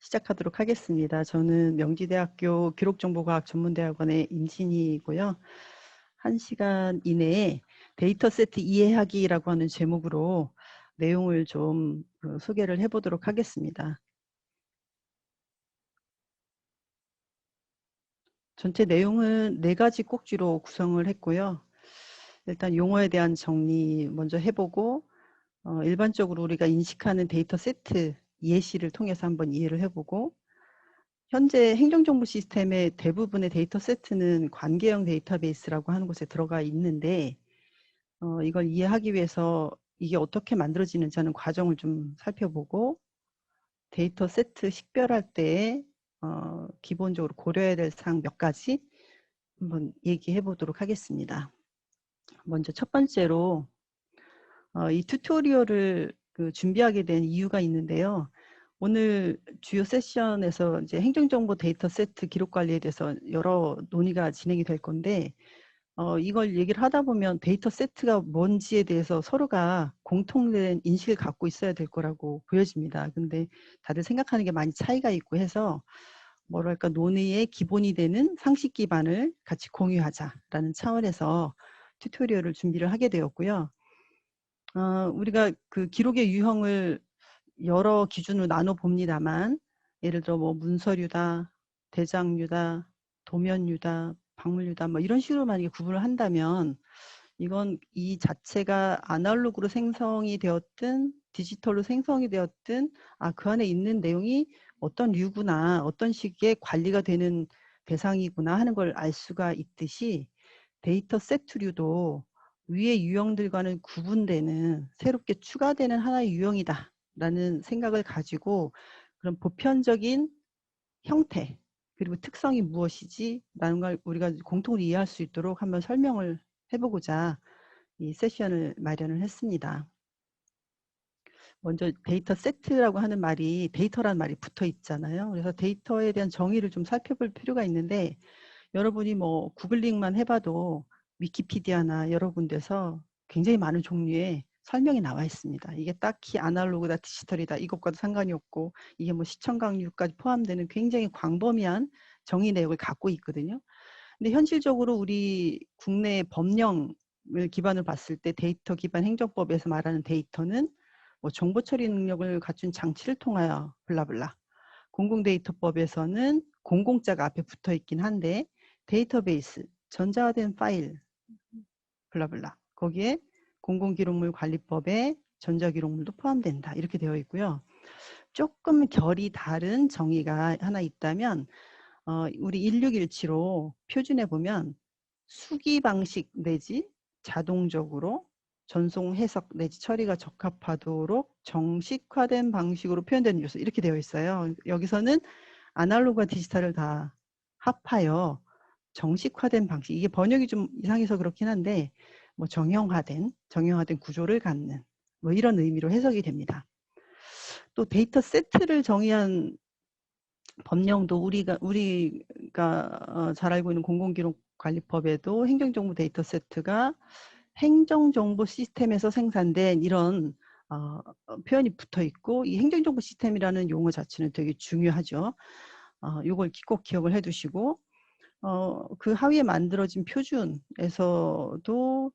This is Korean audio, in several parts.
시작하도록 하겠습니다. 저는 명지대학교 기록정보과학 전문대학원의 임진희이고요. 1시간 이내에 데이터 세트 이해하기라고 하는 제목으로 내용을 좀 소개를 해보도록 하겠습니다. 전체 내용은 4가지 꼭지로 구성을 했고요. 일단 용어에 대한 정리 먼저 해보고 일반적으로 우리가 인식하는 데이터 세트 예시를 통해서 한번 이해를 해보고, 현재 행정정보 시스템의 대부분의 데이터 세트는 관계형 데이터베이스라고 하는 곳에 들어가 있는데, 이걸 이해하기 위해서 이게 어떻게 만들어지는지 하는 과정을 좀 살펴보고, 데이터 세트 식별할 때 기본적으로 고려해야 될 사항 몇 가지 한번 얘기해 보도록 하겠습니다. 먼저 첫 번째로 이 튜토리얼을 준비하게 된 이유가 있는데요. 오늘 주요 세션에서 이제 행정정보 데이터 세트 기록 관리에 대해서 여러 논의가 진행이 될 건데, 이걸 얘기를 하다 보면 데이터 세트가 뭔지에 대해서 서로가 공통된 인식을 갖고 있어야 될 거라고 보여집니다. 근데 다들 생각하는 게 많이 차이가 있고 해서 뭐랄까 논의의 기본이 되는 상식 기반을 같이 공유하자라는 차원에서 튜토리얼을 준비를 하게 되었고요. 우리가 그 기록의 유형을 여러 기준으로 나눠 봅니다만, 예를 들어 뭐 문서류다, 대장류다, 도면류다, 박물류다, 뭐 이런 식으로 만약에 구분을 한다면, 이건 이 자체가 아날로그로 생성이 되었든 디지털로 생성이 되었든 그 안에 있는 내용이 어떤 류구나, 어떤 식의 관리가 되는 대상이구나 하는 걸 알 수가 있듯이, 데이터 세트류도 위의 유형들과는 구분되는 새롭게 추가되는 하나의 유형이다 라는 생각을 가지고, 그런 보편적인 형태 그리고 특성이 무엇이지 라는 걸 우리가 공통으로 이해할 수 있도록 한번 설명을 해보고자 이 세션을 마련을 했습니다. 먼저 데이터 세트라고 하는 말이, 데이터라는 말이 붙어 있잖아요. 그래서 데이터에 대한 정의를 좀 살펴볼 필요가 있는데, 여러분이 뭐 구글링만 해봐도 위키피디아나 여러 군데서 굉장히 많은 종류의 설명이 나와 있습니다. 이게 딱히 아날로그다 디지털이다 이것과도 상관이 없고, 이게 뭐 시청 강류까지 포함되는 굉장히 광범위한 정의 내역을 갖고 있거든요. 근데 현실적으로 우리 국내 법령을 기반으로 봤을 때 데이터 기반 행정법에서 말하는 데이터는 뭐 정보 처리 능력을 갖춘 장치를 통하여 블라블라, 공공데이터법에서는 공공자가 앞에 붙어 있긴 한데 데이터베이스, 전자화된 파일 블라블라, 거기에 공공기록물 관리법에 전자기록물도 포함된다 이렇게 되어 있고요. 조금 결이 다른 정의가 하나 있다면, 우리 1617로 표준에 보면 수기 방식 내지 자동적으로 전송 해석 내지 처리가 적합하도록 정식화된 방식으로 표현되는 요소 이렇게 되어 있어요. 여기서는 아날로그와 디지털을 다 합하여 정식화된 방식, 이게 번역이 좀 이상해서 그렇긴 한데 뭐 정형화된 구조를 갖는 뭐 이런 의미로 해석이 됩니다. 또 데이터 세트를 정의한 법령도 우리가 잘 알고 있는 공공기록관리법에도 행정정보 데이터 세트가 행정정보 시스템에서 생산된 이런 표현이 붙어 있고, 이 행정정보 시스템이라는 용어 자체는 되게 중요하죠. 이걸 꼭 기억을 해두시고, 그 하위에 만들어진 표준에서도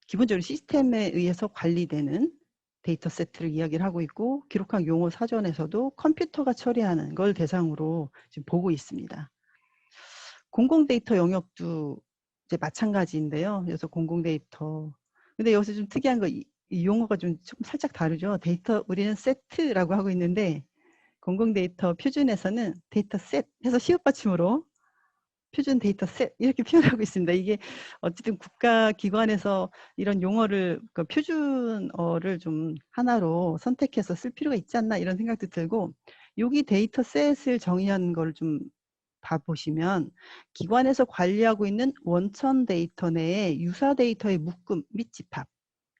기본적으로 시스템에 의해서 관리되는 데이터 세트를 이야기를 하고 있고, 기록학 용어 사전에서도 컴퓨터가 처리하는 걸 대상으로 지금 보고 있습니다. 공공데이터 영역도 이제 마찬가지인데요. 그래서 공공데이터, 근데 여기서 좀 특이한 거, 이 용어가 좀 살짝 다르죠. 데이터, 우리는 세트라고 하고 있는데 공공데이터 표준에서는 데이터 셋 해서 시옷받침으로 표준 데이터 셋 이렇게 표현하고 있습니다. 이게 어쨌든 국가기관에서 이런 용어를, 표준어를 좀 하나로 선택해서 쓸 필요가 있지 않나 이런 생각도 들고, 여기 데이터 셋을 정의한 걸 좀 봐보시면, 기관에서 관리하고 있는 원천 데이터 내에 유사 데이터의 묶음 및 집합,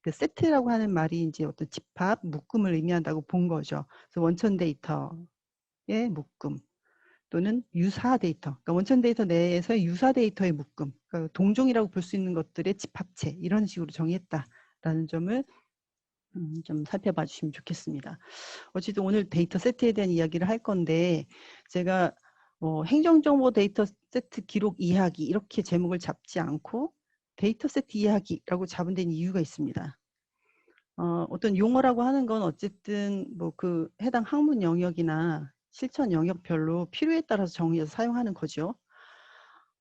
그 세트라고 하는 말이 이제 어떤 집합, 묶음을 의미한다고 본 거죠. 그래서 원천 데이터의 묶음 또는 유사 데이터, 그러니까 원천 데이터 내에서의 유사 데이터의 묶음, 그러니까 동종이라고 볼 수 있는 것들의 집합체, 이런 식으로 정의했다라는 점을 좀 살펴봐 주시면 좋겠습니다. 어쨌든 오늘 데이터 세트에 대한 이야기를 할 건데 제가 행정정보 데이터 세트 기록 이야기 이렇게 제목을 잡지 않고 데이터 세트 이야기라고 잡은 데는 이유가 있습니다. 어떤 용어라고 하는 건 어쨌든 뭐 그 해당 학문 영역이나 실천 영역별로 필요에 따라서 정의해서 사용하는 거죠.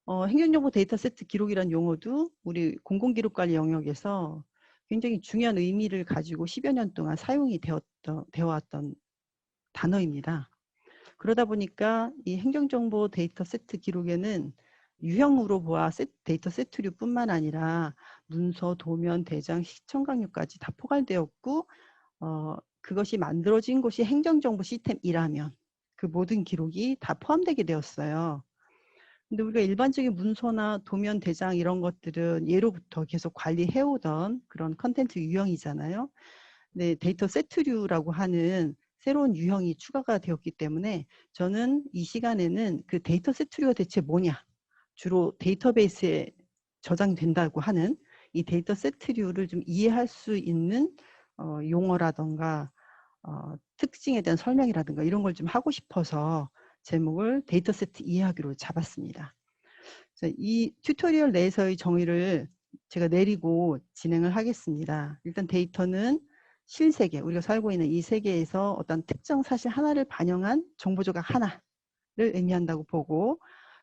행정정보 데이터 세트 기록이란 용어도 우리 공공기록관리 영역에서 굉장히 중요한 의미를 가지고 10여 년 동안 사용이 되어왔던 단어입니다. 그러다 보니까 이 행정정보 데이터 세트 기록에는 유형으로 보아 데이터 세트류뿐만 아니라 문서, 도면, 대장, 시청 강요까지 다 포괄되었고 그것이 만들어진 곳이 행정정보 시스템이라면 그 모든 기록이 다 포함되게 되었어요. 근데 우리가 일반적인 문서나 도면, 대장 이런 것들은 예로부터 계속 관리해오던 그런 컨텐츠 유형이잖아요. 네, 데이터 세트류라고 하는 새로운 유형이 추가가 되었기 때문에 저는 이 시간에는 그 데이터 세트류가 대체 뭐냐, 주로 데이터베이스에 저장된다고 하는 이 데이터 세트류를 좀 이해할 수 있는 용어라던가 특징에 대한 설명이라든가 이런 걸 좀 하고 싶어서 제목을 데이터 세트 이해하기로 잡았습니다. 이 튜토리얼 내에서의 정의를 제가 내리고 진행을 하겠습니다. 일단 데이터는 실세계, 우리가 살고 있는 이 세계에서 어떤 특정 사실 하나를 반영한 정보 조각 하나를 의미한다고 보고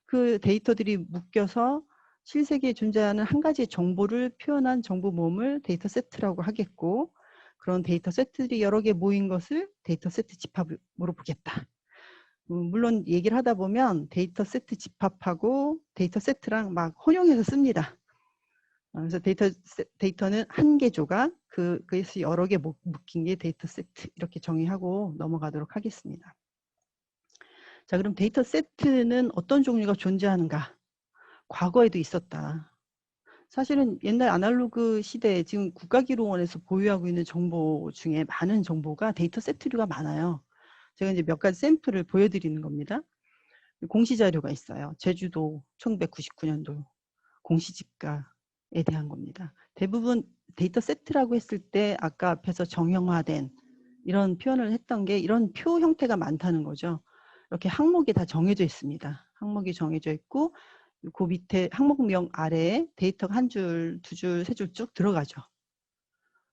그 데이터들이 묶여서 실세계에 존재하는 한 가지의 정보를 표현한 정보 모음을 데이터 세트라고 하겠고 그런 데이터 세트들이 여러 개 모인 것을 데이터 세트 집합으로 보겠다. 물론 얘기를 하다 보면 데이터 세트 집합하고 데이터 세트랑 막 혼용해서 씁니다. 그래서 데이터는 한 개 조각, 그것이 여러 개 묶인 게 데이터 세트 이렇게 정의하고 넘어가도록 하겠습니다. 자, 그럼 데이터 세트는 어떤 종류가 존재하는가? 과거에도 있었다. 사실은 옛날 아날로그 시대에 지금 국가기록원에서 보유하고 있는 정보 중에 많은 정보가 데이터 세트류가 많아요. 제가 이제 몇 가지 샘플을 보여드리는 겁니다. 공시자료가 있어요. 제주도 1999년도 공시지가에 대한 겁니다. 대부분 데이터 세트라고 했을 때 아까 앞에서 정형화된 이런 표현을 했던 게 이런 표 형태가 많다는 거죠. 이렇게 항목이 다 정해져 있습니다. 항목이 정해져 있고 그 밑에 항목명 아래에 데이터가 한 줄, 두 줄, 세 줄 쭉 들어가죠.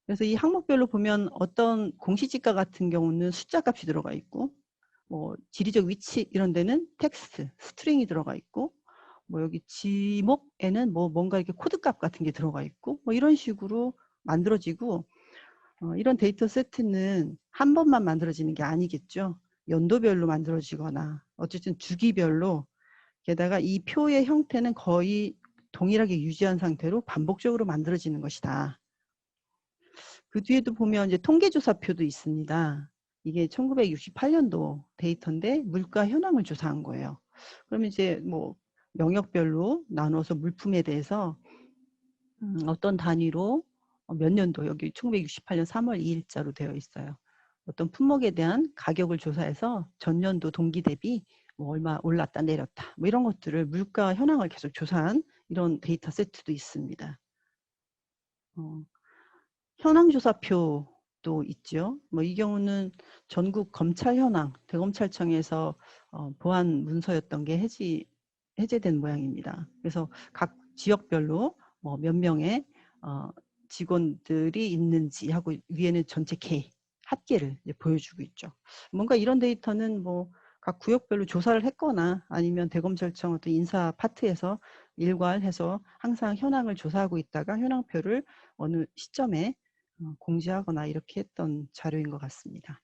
그래서 이 항목별로 보면 어떤 공시지가 같은 경우는 숫자 값이 들어가 있고 뭐 지리적 위치 이런 데는 텍스트, 스트링이 들어가 있고 뭐 여기 지목에는 뭐 뭔가 이렇게 코드값 같은 게 들어가 있고 뭐 이런 식으로 만들어지고 이런 데이터 세트는 한 번만 만들어지는 게 아니겠죠. 연도별로 만들어지거나 어쨌든 주기별로 게다가 이 표의 형태는 거의 동일하게 유지한 상태로 반복적으로 만들어지는 것이다. 그 뒤에도 보면 이제 통계조사표도 있습니다. 이게 1968년도 데이터인데 물가 현황을 조사한 거예요. 그럼 이제 뭐 영역별로 나눠서 물품에 대해서 어떤 단위로 몇 년도 여기 1968년 3월 2일자로 되어 있어요. 어떤 품목에 대한 가격을 조사해서 전년도 동기 대비 뭐 얼마 올랐다 내렸다 뭐 이런 것들을 물가 현황을 계속 조사한 이런 데이터 세트도 있습니다. 현황조사표도 있죠. 뭐 이 경우는 전국 검찰 현황, 대검찰청에서 보안 문서였던 게 해제된 모양입니다. 그래서 각 지역별로 뭐 몇 명의 직원들이 있는지 하고 위에는 전체 합계를 보여주고 있죠. 뭔가 이런 데이터는 뭐 각 구역별로 조사를 했거나 아니면 대검찰청 어떤 인사 파트에서 일괄해서 항상 현황을 조사하고 있다가 현황표를 어느 시점에 공지하거나 이렇게 했던 자료인 것 같습니다.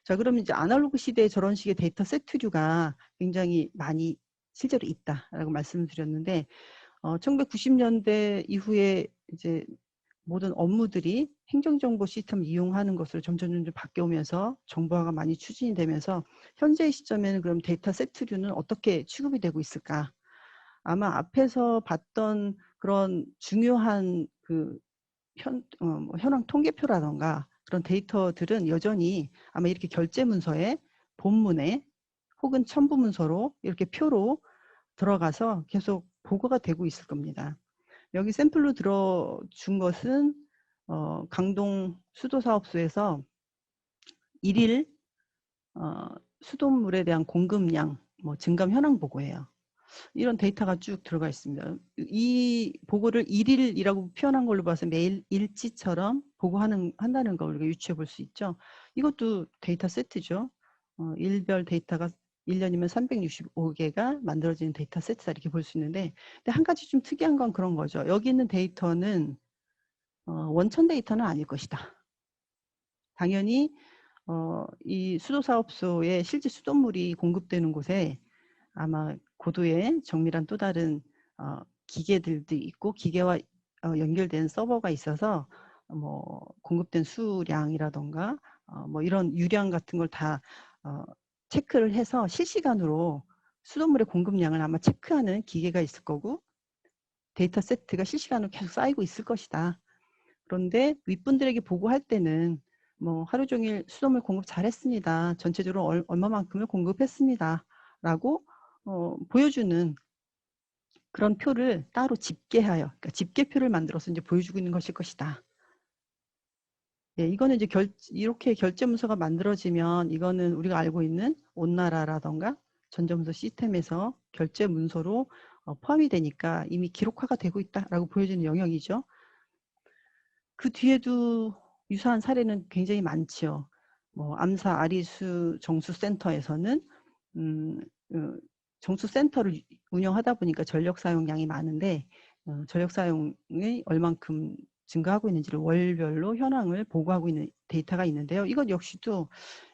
자, 그러면 이제 아날로그 시대에 저런 식의 데이터 세트류가 굉장히 많이 실제로 있다라고 말씀을 드렸는데 1990년대 이후에 이제 모든 업무들이 행정정보 시스템을 이용하는 것으로 점점 바뀌어오면서 정보화가 많이 추진이 되면서 현재 시점에는 그럼 데이터 세트류는 어떻게 취급이 되고 있을까? 아마 앞에서 봤던 그런 중요한 그 현황 통계표라던가 그런 데이터들은 여전히 아마 이렇게 결제문서에 본문에 혹은 첨부문서로 이렇게 표로 들어가서 계속 보고가 되고 있을 겁니다. 여기 샘플로 들어준 것은 강동 수도사업소에서 일일 수돗물에 대한 공급량 뭐 증감 현황 보고예요. 이런 데이터가 쭉 들어가 있습니다. 이 보고를 일일이라고 표현한 걸로 봐서 매일 일지처럼 한다는 걸 우리가 유추해 볼 수 있죠. 이것도 데이터 세트죠. 일별 데이터가 1년이면 365개가 만들어지는 데이터 세트다 이렇게 볼 수 있는데, 근데 한 가지 좀 특이한 건 그런 거죠. 여기 있는 데이터는 원천 데이터는 아닐 것이다. 당연히 이 수도사업소에 실제 수돗물이 공급되는 곳에 아마 고도의 정밀한 또 다른 기계들도 있고 기계와 연결된 서버가 있어서 뭐 공급된 수량이라던가 뭐 이런 유량 같은 걸 다 체크를 해서 실시간으로 수돗물의 공급량을 아마 체크하는 기계가 있을 거고 데이터 세트가 실시간으로 계속 쌓이고 있을 것이다. 그런데 윗분들에게 보고할 때는 뭐 하루 종일 수돗물 공급 잘했습니다. 전체적으로 얼마만큼을 공급했습니다. 라고 보여주는 그런 표를 따로 집계하여, 그러니까 집계표를 만들어서 이제 보여주고 있는 것일 것이다. 예, 이거는 이제 이렇게 결제 문서가 만들어지면 이거는 우리가 알고 있는 온나라라던가 전자문서 시스템에서 결제 문서로 포함이 되니까 이미 기록화가 되고 있다라고 보여지는 영역이죠. 그 뒤에도 유사한 사례는 굉장히 많죠. 뭐 암사 아리수 정수센터에서는 정수센터를 운영하다 보니까 전력 사용량이 많은데 전력 사용이 얼만큼 증가하고 있는지를 월별로 현황을 보고하고 있는 데이터가 있는데요. 이것 역시도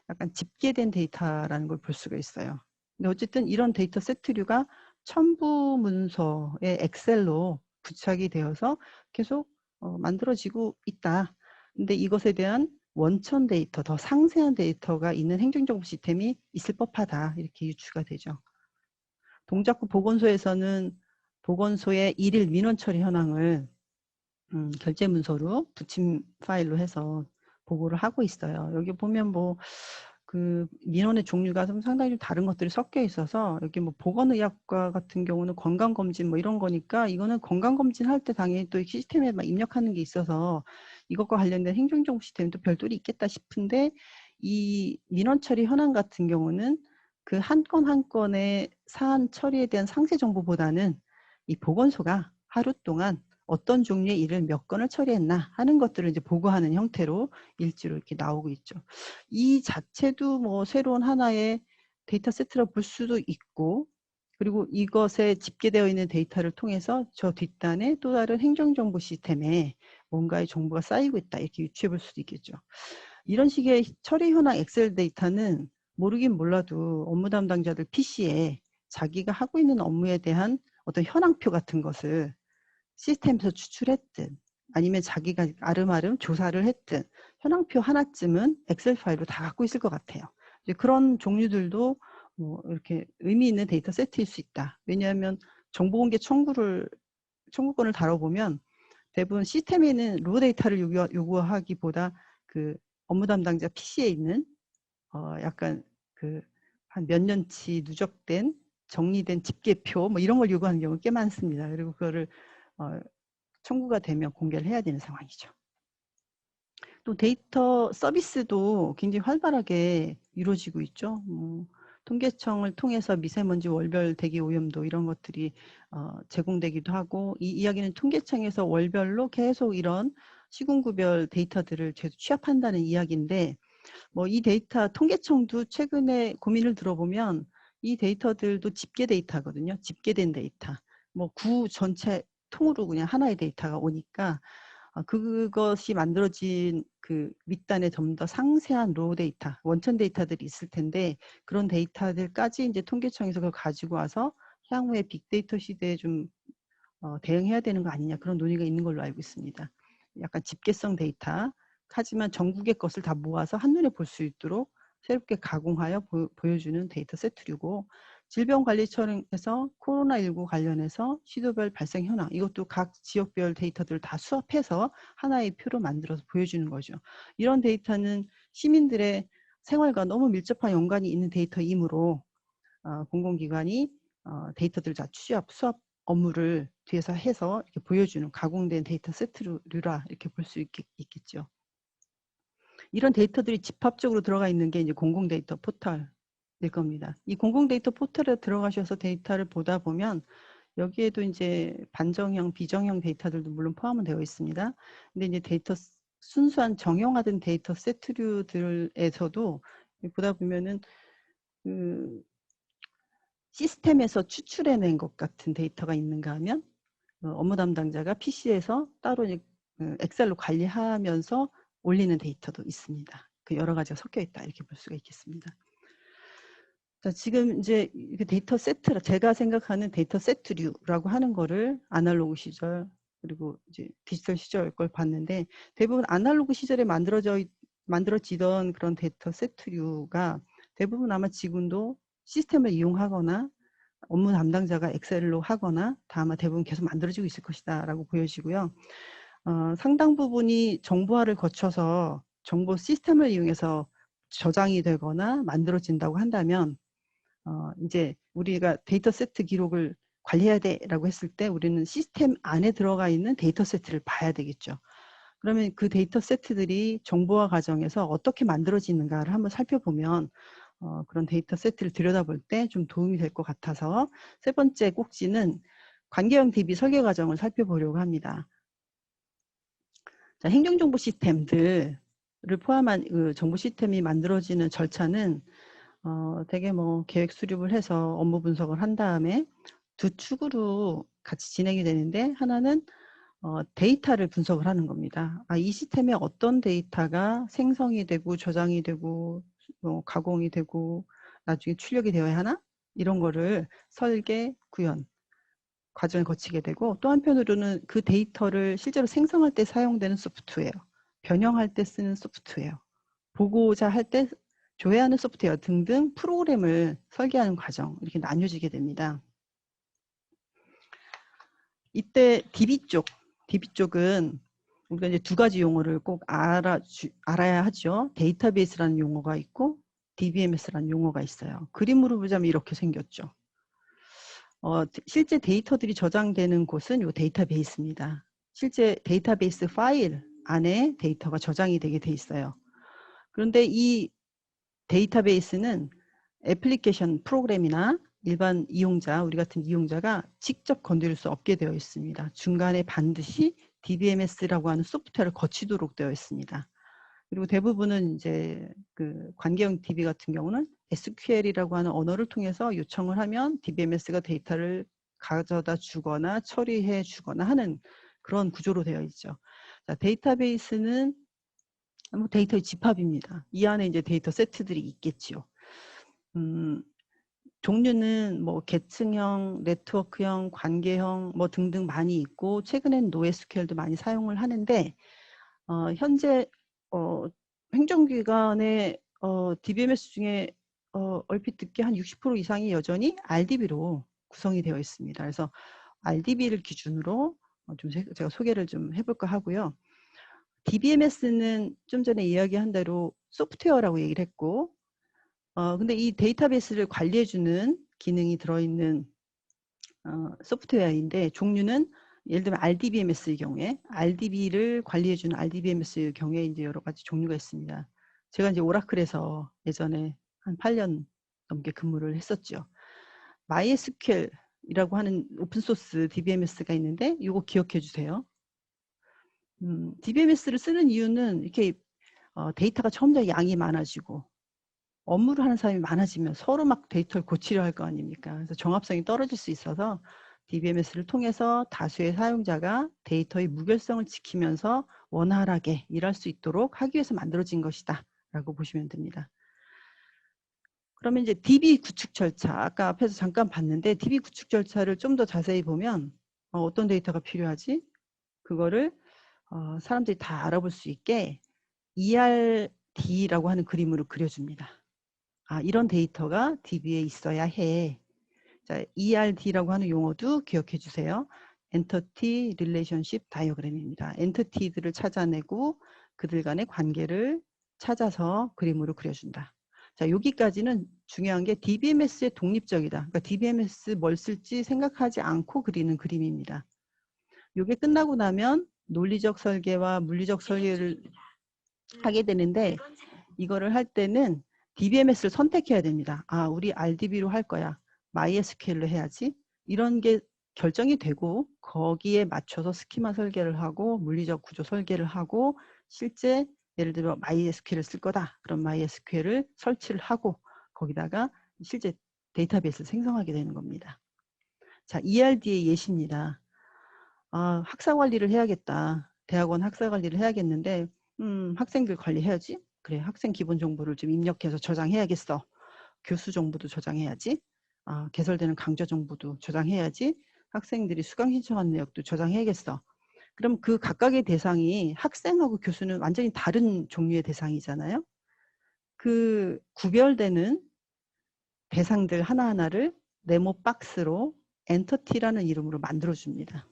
약간 집계된 데이터라는 걸 볼 수가 있어요. 근데 어쨌든 이런 데이터 세트류가 첨부 문서의 엑셀로 부착이 되어서 계속 만들어지고 있다. 근데 이것에 대한 원천 데이터, 더 상세한 데이터가 있는 행정정보 시스템이 있을 법하다. 이렇게 유추가 되죠. 동작구 보건소에서는 보건소의 일일 민원 처리 현황을 결제 문서로 붙임 파일로 해서 보고를 하고 있어요. 여기 보면 뭐 그 민원의 종류가 좀 상당히 좀 다른 것들이 섞여 있어서 여기 뭐 보건의학과 같은 경우는 건강검진 뭐 이런 거니까 이거는 건강검진 할 때 당연히 또 시스템에 막 입력하는 게 있어서 이것과 관련된 행정정보 시스템도 별도로 있겠다 싶은데 이 민원 처리 현황 같은 경우는 그 한 건 한 건의 사안 처리에 대한 상세 정보보다는 이 보건소가 하루 동안 어떤 종류의 일을 몇 건을 처리했나 하는 것들을 이제 보고하는 형태로 일지로 이렇게 나오고 있죠. 이 자체도 뭐 새로운 하나의 데이터 세트라고 볼 수도 있고, 그리고 이것에 집계되어 있는 데이터를 통해서 저 뒷단에 또 다른 행정정보 시스템에 뭔가의 정보가 쌓이고 있다 이렇게 유추해 볼 수도 있겠죠. 이런 식의 처리 현황 엑셀 데이터는 모르긴 몰라도 업무 담당자들 PC에 자기가 하고 있는 업무에 대한 어떤 현황표 같은 것을 시스템에서 추출했든 아니면 자기가 아름아름 조사를 했든 현황표 하나쯤은 엑셀 파일로 다 갖고 있을 것 같아요. 이제 그런 종류들도 뭐 이렇게 의미 있는 데이터 세트일 수 있다. 왜냐하면 정보공개 청구권을 다뤄보면 대부분 시스템에는 로 데이터를 요구하기보다 그 업무 담당자 PC에 있는 약간 그 한 몇 년치 누적된 정리된 집계표 뭐 이런 걸 요구하는 경우가 꽤 많습니다. 그리고 그거를 청구가 되면 공개를 해야 되는 상황이죠. 또 데이터 서비스도 굉장히 활발하게 이루어지고 있죠. 통계청을 통해서 미세먼지 월별 대기 오염도 이런 것들이 제공되기도 하고 이 이야기는 통계청에서 월별로 계속 이런 시군구별 데이터들을 계속 취합한다는 이야기인데 뭐 이 데이터 통계청도 최근에 고민을 들어보면 이 데이터들도 집계 데이터거든요. 집계된 데이터. 뭐 구 전체 통으로 그냥 하나의 데이터가 오니까 그것이 만들어진 그 밑단에 좀 더 상세한 로 데이터, 원천 데이터들이 있을 텐데 그런 데이터들까지 이제 통계청에서 그걸 가지고 와서 향후에 빅데이터 시대에 좀 대응해야 되는 거 아니냐 그런 논의가 있는 걸로 알고 있습니다. 약간 집계성 데이터, 하지만 전국의 것을 다 모아서 한눈에 볼 수 있도록 새롭게 가공하여 보여주는 데이터 세트류고 질병관리청에서 코로나19 관련해서 시도별 발생 현황 이것도 각 지역별 데이터들을 다 수합해서 하나의 표로 만들어서 보여주는 거죠. 이런 데이터는 시민들의 생활과 너무 밀접한 연관이 있는 데이터이므로 공공기관이 데이터들을 다 수합 업무를 뒤에서 해서 이렇게 보여주는 가공된 데이터 세트류라 이렇게 볼 수 있겠죠. 이런 데이터들이 집합적으로 들어가 있는 게 이제 공공 데이터 포털일 겁니다. 이 공공 데이터 포털에 들어가셔서 데이터를 보다 보면 여기에도 이제 반정형, 비정형 데이터들도 물론 포함은 되어 있습니다. 근데 이제 데이터 순수한 정형화된 데이터 세트류들에서도 보다 보면은 그 시스템에서 추출해낸 것 같은 데이터가 있는가 하면 업무 담당자가 PC에서 따로 엑셀로 관리하면서 올리는 데이터도 있습니다. 그 여러 가지가 섞여 있다 이렇게 볼 수가 있겠습니다. 자, 지금 이제 데이터 세트, 제가 생각하는 데이터 세트류라고 하는 거를 아날로그 시절 그리고 이제 디지털 시절 걸 봤는데 대부분 아날로그 시절에 만들어지던 그런 데이터 세트류가 대부분 아마 지금도 시스템을 이용하거나 업무 담당자가 엑셀로 하거나 다 아마 대부분 계속 만들어지고 있을 것이다 라고 보여지고요. 상당 부분이 정보화를 거쳐서 정보 시스템을 이용해서 저장이 되거나 만들어진다고 한다면 이제 우리가 데이터 세트 기록을 관리해야 돼라고 했을 때 우리는 시스템 안에 들어가 있는 데이터 세트를 봐야 되겠죠. 그러면 그 데이터 세트들이 정보화 과정에서 어떻게 만들어지는가를 한번 살펴보면 그런 데이터 세트를 들여다볼 때 좀 도움이 될 것 같아서 세 번째 꼭지는 관계형 DB 설계 과정을 살펴보려고 합니다. 자, 행정정보 시스템들을 포함한 그 정보 시스템이 만들어지는 절차는 되게 뭐 계획 수립을 해서 업무 분석을 한 다음에 두 축으로 같이 진행이 되는데 하나는 데이터를 분석을 하는 겁니다. 이 시스템에 어떤 데이터가 생성이 되고 저장이 되고 가공이 되고 나중에 출력이 되어야 하나? 이런 거를 설계, 구현 과정을 거치게 되고 또 한편으로는 그 데이터를 실제로 생성할 때 사용되는 소프트웨어, 변형할 때 쓰는 소프트웨어, 보고자 할 때 조회하는 소프트웨어 등등 프로그램을 설계하는 과정 이렇게 나뉘어지게 됩니다. 이때 DB 쪽은 우리가 이제 두 가지 용어를 꼭 알아야 하죠. 데이터베이스라는 용어가 있고 DBMS라는 용어가 있어요. 그림으로 보자면 이렇게 생겼죠. 실제 데이터들이 저장되는 곳은 이 데이터베이스입니다. 실제 데이터베이스 파일 안에 데이터가 저장이 되게 돼 있어요. 그런데 이 데이터베이스는 애플리케이션 프로그램이나 일반 이용자, 우리 같은 이용자가 직접 건드릴 수 없게 되어 있습니다. 중간에 반드시 DBMS라고 하는 소프트웨어를 거치도록 되어 있습니다. 그리고 대부분은 이제 그 관계형 DB 같은 경우는 SQL이라고 하는 언어를 통해서 요청을 하면 DBMS가 데이터를 가져다 주거나 처리해 주거나 하는 그런 구조로 되어 있죠. 자, 데이터베이스는 뭐 데이터의 집합입니다. 이 안에 이제 데이터 세트들이 있겠지요. 종류는 뭐 계층형, 네트워크형, 관계형 뭐 등등 많이 있고 최근엔 NoSQL도 많이 사용을 하는데 현재 행정기관의 DBMS 중에 얼핏 듣기 한 60% 이상이 여전히 RDB로 구성이 되어 있습니다. 그래서 RDB를 기준으로 좀 제가 소개를 좀 해볼까 하고요. DBMS는 좀 전에 이야기한 대로 소프트웨어라고 얘기를 했고 근데 이 데이터베이스를 관리해주는 기능이 들어있는 소프트웨어인데 종류는 예를 들면 RDBMS의 경우에 RDB를 관리해주는 RDBMS의 경우에 이제 여러 가지 종류가 있습니다. 제가 이제 오라클에서 예전에 한 8년 넘게 근무를 했었죠. MySQL이라고 하는 오픈소스 DBMS가 있는데 이거 기억해 주세요. DBMS를 쓰는 이유는 이렇게 데이터가 점점 양이 많아지고 업무를 하는 사람이 많아지면 서로 막 데이터를 고치려 할 거 아닙니까? 그래서 정합성이 떨어질 수 있어서 DBMS를 통해서 다수의 사용자가 데이터의 무결성을 지키면서 원활하게 일할 수 있도록 하기 위해서 만들어진 것이다 라고 보시면 됩니다. 그러면 이제 DB 구축 절차, 아까 앞에서 잠깐 봤는데 DB 구축 절차를 좀 더 자세히 보면 어떤 데이터가 필요하지? 그거를 사람들이 다 알아볼 수 있게 ERD라고 하는 그림으로 그려줍니다. 이런 데이터가 DB에 있어야 해. 자, ERD라고 하는 용어도 기억해 주세요. Entity Relationship Diagram입니다. 엔티티들을 찾아내고 그들 간의 관계를 찾아서 그림으로 그려준다. 자, 여기까지는 중요한 게 DBMS의 독립적이다. 그러니까 DBMS 뭘 쓸지 생각하지 않고 그리는 그림입니다. 이게 끝나고 나면 논리적 설계와 물리적 설계를 하게 되는데, 이거를 할 때는 DBMS를 선택해야 됩니다. 아, 우리 RDB로 할 거야. MySQL로 해야지. 이런 게 결정이 되고 거기에 맞춰서 스키마 설계를 하고 물리적 구조 설계를 하고, 실제 예를 들어 MySQL을 쓸 거다. 그럼 MySQL을 설치를 하고 거기다가 실제 데이터베이스를 생성하게 되는 겁니다. 자, ERD의 예시입니다. 아, 학사 관리를 해야겠다. 대학원 학사 관리를 해야겠는데 학생들 관리해야지. 그래, 학생 기본 정보를 좀 입력해서 저장해야겠어. 교수 정보도 저장해야지. 아, 개설되는 강좌 정보도 저장해야지. 학생들이 수강 신청한 내역도 저장해야겠어. 그럼 그 각각의 대상이 학생하고 교수는 완전히 다른 종류의 대상이잖아요. 그 구별되는 대상들 하나하나를 네모 박스로 엔터티라는 이름으로 만들어줍니다.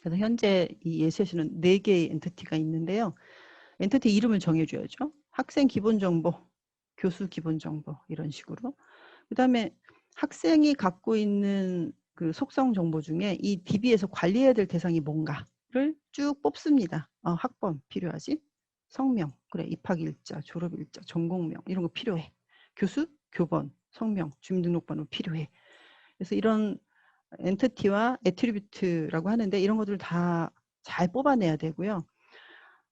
그래서 현재 이 예시에서는 4개의 엔티티가 있는데요. 엔티티 이름을 정해줘야죠. 학생 기본정보, 교수 기본정보 이런 식으로. 그 다음에 학생이 갖고 있는 그 속성 정보 중에 이 DB에서 관리해야 될 대상이 뭔가를 쭉 뽑습니다. 학번 필요하지? 성명, 그래, 입학일자, 졸업일자, 전공명 이런 거 필요해. 교수, 교번, 성명, 주민등록번호 필요해. 그래서 이런 엔티티와 애트리뷰트라고 하는데 이런 것들을 다 잘 뽑아내야 되고요.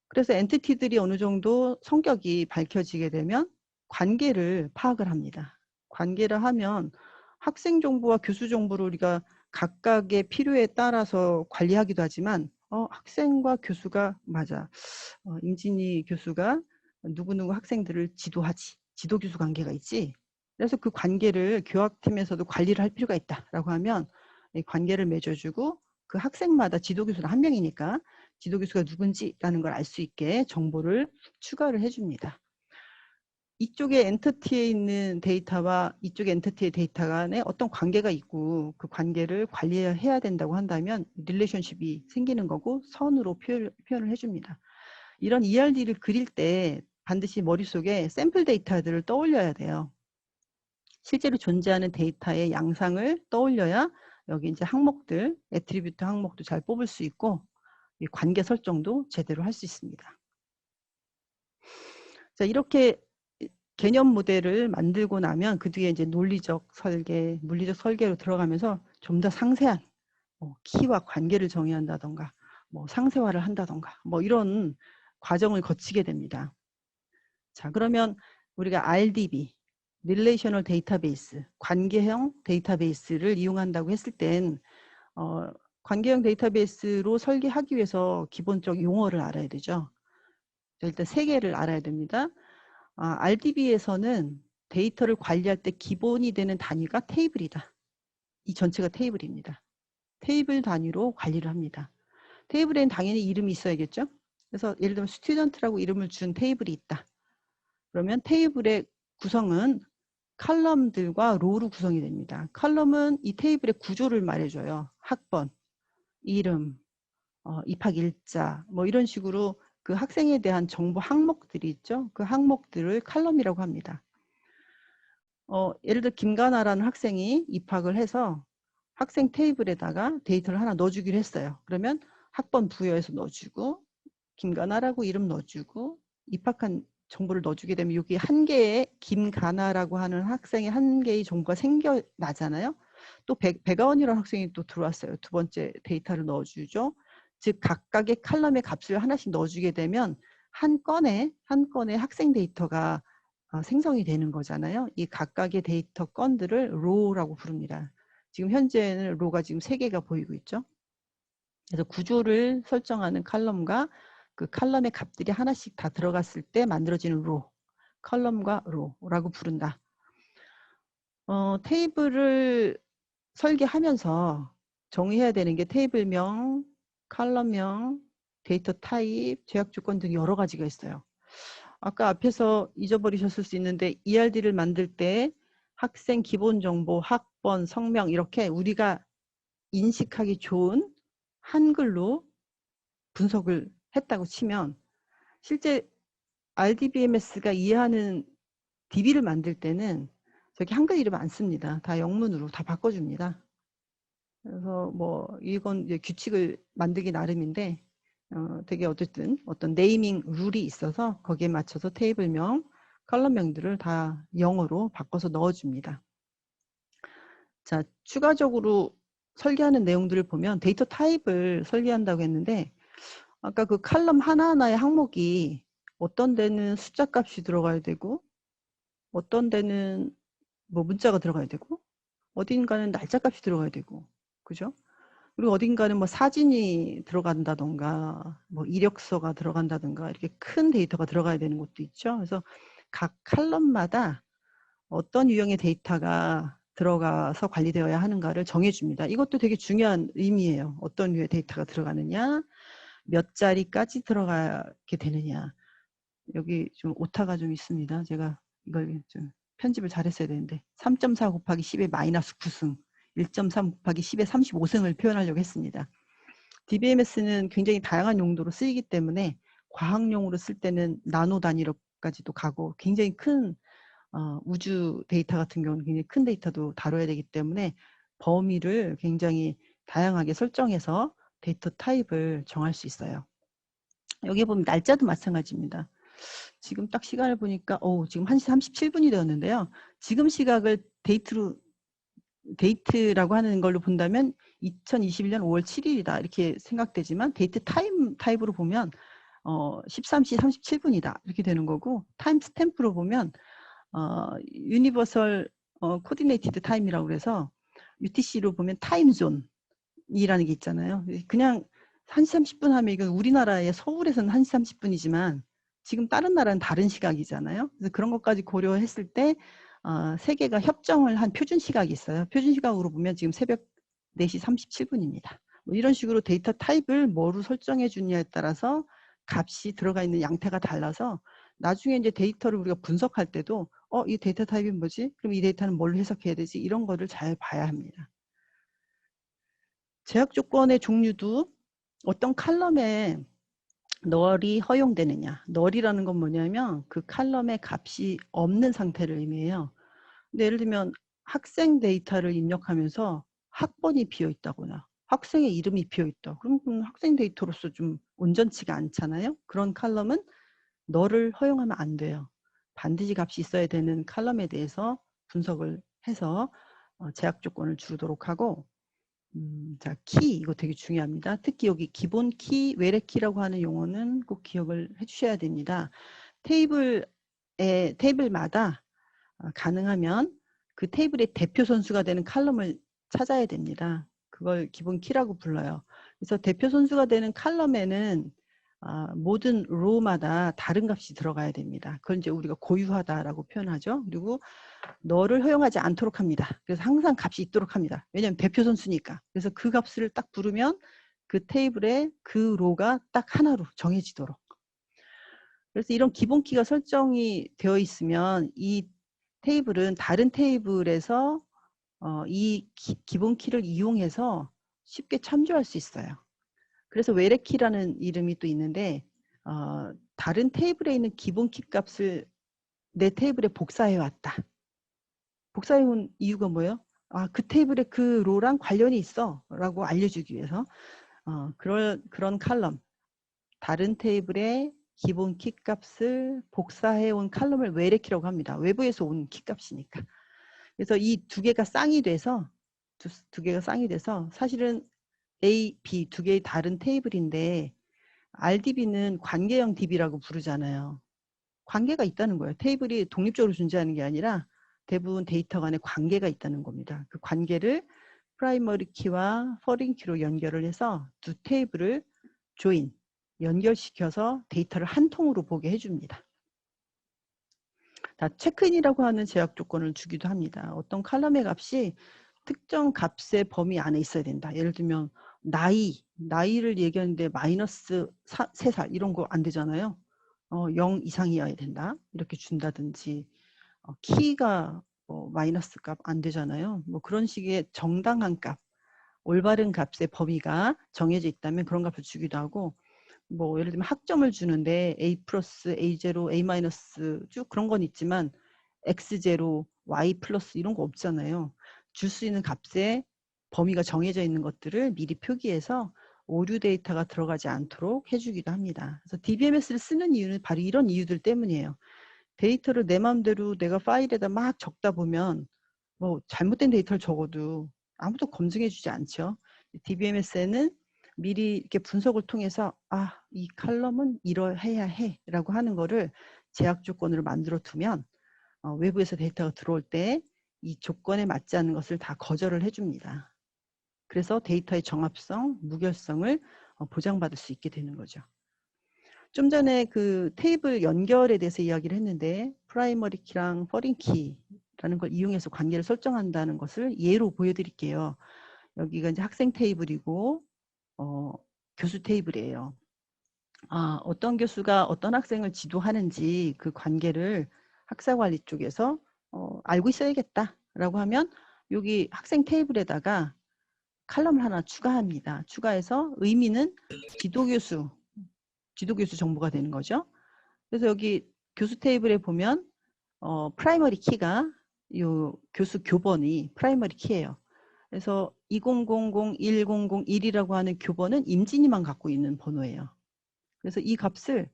그래서 엔티티들이 어느 정도 성격이 밝혀지게 되면 관계를 파악을 합니다. 관계를 하면 학생 정보와 교수 정보를 우리가 각각의 필요에 따라서 관리하기도 하지만 학생과 교수가 맞아. 임진희 교수가 누구누구 학생들을 지도하지. 지도교수 관계가 있지. 그래서 그 관계를 교학팀에서도 관리를 할 필요가 있다라고 하면 이 관계를 맺어주고 그 학생마다 지도교수는 한 명이니까 지도교수가 누군지라는 걸 알 수 있게 정보를 추가를 해줍니다. 이쪽에 엔티티에 있는 데이터와 이쪽에 엔티티의 데이터 간에 어떤 관계가 있고 그 관계를 관리해야 된다고 한다면 릴레이션십이 생기는 거고 선으로 표현을 해줍니다. 이런 ERD를 그릴 때 반드시 머릿속에 샘플 데이터들을 떠올려야 돼요. 실제로 존재하는 데이터의 양상을 떠올려야 여기 이제 항목들, 애트리뷰트 항목도 잘 뽑을 수 있고 이 관계 설정도 제대로 할 수 있습니다. 자, 이렇게 개념 모델을 만들고 나면 그 뒤에 이제 논리적 설계, 물리적 설계로 들어가면서 좀 더 상세한 키와 관계를 정의한다던가 상세화를 한다던가 이런 과정을 거치게 됩니다. 자, 그러면 우리가 RDB, Relational Database, 관계형 데이터베이스를 이용한다고 했을 땐 관계형 데이터베이스로 설계하기 위해서 기본적 용어를 알아야 되죠. 일단 3개를 알아야 됩니다. RDB에서는 데이터를 관리할 때 기본이 되는 단위가 테이블이다. 이 전체가 테이블입니다. 테이블 단위로 관리를 합니다. 테이블에는 당연히 이름이 있어야겠죠. 그래서 예를 들면 스튜던트라고 이름을 준 테이블이 있다. 그러면 테이블의 구성은 칼럼들과 로우로 구성이 됩니다. 칼럼은 이 테이블의 구조를 말해줘요. 학번, 이름, 입학일자 이런 식으로 그 학생에 대한 정보 항목들이 있죠. 그 항목들을 칼럼이라고 합니다. 예를 들어 김가나라는 학생이 입학을 해서 학생 테이블에다가 데이터를 하나 넣어주기로 했어요. 그러면 학번 부여해서 넣어주고 김가나라고 이름 넣어주고 입학한 정보를 넣어주게 되면 여기 한 개의 김가나라고 하는 학생의 한 개의 정보가 생겨나잖아요. 또 백아원이라는 학생이 또 들어왔어요. 두 번째 데이터를 넣어주죠. 즉 각각의 칼럼의 값을 하나씩 넣어주게 되면 한 건의 학생 데이터가 생성이 되는 거잖아요. 이 각각의 데이터 건들을 로우라고 부릅니다. 지금 현재는 로가 지금 3개가 보이고 있죠. 그래서 구조를 설정하는 칼럼과 그 칼럼의 값들이 하나씩 다 들어갔을 때 만들어지는 로, 컬럼과 로라고 부른다. 테이블을 설계하면서 정의해야 되는 게 테이블명, 칼럼명, 데이터 타입, 제약 조건 등 여러 가지가 있어요. 아까 앞에서 잊어버리셨을 수 있는데 ERD를 만들 때 학생 기본정보, 학번, 성명 이렇게 우리가 인식하기 좋은 한글로 분석을 했다고 치면 실제 RDBMS가 이해하는 DB를 만들 때는 저기 한글 이름 안 씁니다. 다 영문으로 다 바꿔줍니다. 그래서 뭐 이건 이제 규칙을 만들기 나름인데 되게 어쨌든 어떤 네이밍 룰이 있어서 거기에 맞춰서 테이블명, 컬럼명들을 다 영어로 바꿔서 넣어줍니다. 자, 추가적으로 설계하는 내용들을 보면 데이터 타입을 설계한다고 했는데 아까 그 칼럼 하나하나의 항목이 어떤 데는 숫자 값이 들어가야 되고 어떤 데는 뭐 문자가 들어가야 되고 어딘가는 날짜 값이 들어가야 되고 그죠? 그리고 어딘가는 뭐 사진이 들어간다던가 뭐 이력서가 들어간다던가 이렇게 큰 데이터가 들어가야 되는 것도 있죠. 그래서 각 칼럼마다 어떤 유형의 데이터가 들어가서 관리되어야 하는가를 정해줍니다. 이것도 되게 중요한 의미예요. 어떤 류의 데이터가 들어가느냐, 몇 자리까지 들어가게 되느냐. 여기 좀 오타가 좀 있습니다. 제가 이걸 좀 편집을 잘했어야 되는데 3.4 곱하기 10의 마이너스 9승 1.3 곱하기 10의 35승을 표현하려고 했습니다. DBMS는 굉장히 다양한 용도로 쓰이기 때문에 과학용으로 쓸 때는 나노 단위로까지도 가고 굉장히 큰 우주 데이터 같은 경우는 굉장히 큰 데이터도 다뤄야 되기 때문에 범위를 굉장히 다양하게 설정해서 데이터 타입을 정할 수 있어요. 여기 보면 날짜도 마찬가지입니다. 지금 딱 시간을 보니까 지금 1시 37분이 되었는데요. 지금 시각을 데이트라고 하는 걸로 본다면 2021년 5월 7일이다 이렇게 생각되지만 데이트 타입으로 보면 13시 37분이다 이렇게 되는 거고 타임 스탬프로 보면 유니버설 코디네이티드 타임이라고 그래서 UTC로 보면 타임존이라는 게 있잖아요. 그냥 1시 30분 하면 이건 우리나라의 서울에서는 1시 30분이지만 지금 다른 나라는 다른 시각이잖아요. 그래서 그런 것까지 고려했을 때 세계가 협정을 한 표준 시각이 있어요. 표준 시각으로 보면 지금 새벽 4시 37분입니다. 뭐 이런 식으로 데이터 타입을 뭐로 설정해 주냐에 따라서 값이 들어가 있는 양태가 달라서 나중에 이제 데이터를 우리가 분석할 때도 이 데이터 타입이 뭐지? 그럼 이 데이터는 뭘로 해석해야 되지? 이런 거를 잘 봐야 합니다. 제약 조건의 종류도 어떤 칼럼에 널이 허용되느냐. 널이라는 건 뭐냐면 그 칼럼에 값이 없는 상태를 의미해요. 근데 예를 들면 학생 데이터를 입력하면서 학번이 비어있다거나 학생의 이름이 비어있다. 그럼 학생 데이터로서 좀 온전치가 않잖아요. 그런 칼럼은 널을 허용하면 안 돼요. 반드시 값이 있어야 되는 칼럼에 대해서 분석을 해서 제약 조건을 주도록 하고 자, 키 이거 되게 중요합니다. 특히 여기 기본 키, 외래 키라고 하는 용어는 꼭 기억을 해주셔야 됩니다. 테이블마다 가능하면 그 테이블의 대표 선수가 되는 칼럼을 찾아야 됩니다. 그걸 기본 키라고 불러요. 그래서 대표 선수가 되는 칼럼에는 모든 로마다 다른 값이 들어가야 됩니다. 그걸 이제 우리가 고유하다라고 표현하죠. 그리고 너를 허용하지 않도록 합니다. 그래서 항상 값이 있도록 합니다. 왜냐하면 대표 선수니까. 그래서 그 값을 딱 부르면 그 테이블에 그 로가 딱 하나로 정해지도록. 그래서 이런 기본 키가 설정이 되어 있으면 이 테이블은 다른 테이블에서 이 기본 키를 이용해서 쉽게 참조할 수 있어요. 그래서 외래 키라는 이름이 또 있는데 다른 테이블에 있는 기본 키 값을 내 테이블에 복사해 왔다. 복사해 온 이유가 뭐예요? 그 테이블에 그 로랑 관련이 있어 라고 알려주기 위해서 그런 칼럼 다른 테이블에 기본 키 값을 복사해 온 칼럼을 외래 키라고 합니다. 외부에서 온 키 값이니까. 그래서 이 두 개가 쌍이 돼서 두 개가 쌍이 돼서 사실은 A, B 두 개의 다른 테이블인데 RDB는 관계형 DB라고 부르잖아요. 관계가 있다는 거예요. 테이블이 독립적으로 존재하는 게 아니라 대부분 데이터 간에 관계가 있다는 겁니다. 그 관계를 프라이머리 키와 퍼링 키로 연결을 해서 두 테이블을 조인, 연결시켜서 데이터를 한 통으로 보게 해줍니다. 다 체크인이라고 하는 제약 조건을 주기도 합니다. 어떤 칼럼의 값이 특정 값의 범위 안에 있어야 된다. 예를 들면 나이를 얘기하는데 마이너스 3살 이런 거 안 되잖아요. 0 이상이어야 된다. 이렇게 준다든지 키가 마이너스 값 안 되잖아요. 뭐 그런 식의 정당한 값, 올바른 값의 범위가 정해져 있다면 그런 값을 주기도 하고 뭐 예를 들면 학점을 주는데 A 플러스, A 제로, A 마이너스 쭉 그런 건 있지만 x0, y 플러스 이런 거 없잖아요. 줄 수 있는 값의 범위가 정해져 있는 것들을 미리 표기해서 오류 데이터가 들어가지 않도록 해주기도 합니다. 그래서 DBMS를 쓰는 이유는 바로 이런 이유들 때문이에요. 데이터를 내 마음대로 내가 파일에다 막 적다 보면 뭐 잘못된 데이터를 적어도 아무도 검증해주지 않죠. DBMS에는 미리 이렇게 분석을 통해서 이 칼럼은 이러해야 해 라고 하는 거를 제약 조건으로 만들어 두면 외부에서 데이터가 들어올 때 이 조건에 맞지 않는 것을 다 거절을 해줍니다. 그래서 데이터의 정합성, 무결성을 보장받을 수 있게 되는 거죠. 좀 전에 그 테이블 연결에 대해서 이야기를 했는데 프라이머리 키랑 퍼린 키라는 걸 이용해서 관계를 설정한다는 것을 예로 보여드릴게요. 여기가 이제 학생 테이블이고 교수 테이블이에요. 어떤 교수가 어떤 학생을 지도하는지 그 관계를 학사관리 쪽에서 알고 있어야겠다라고 하면 여기 학생 테이블에다가 칼럼을 하나 추가합니다. 추가해서 의미는 지도교수 정보가 되는 거죠. 그래서 여기 교수 테이블에 보면 프라이머리 키가 요 교수 교번이 프라이머리 키예요. 그래서 20001001이라고 하는 교번은 임진이만 갖고 있는 번호예요. 그래서 이 값을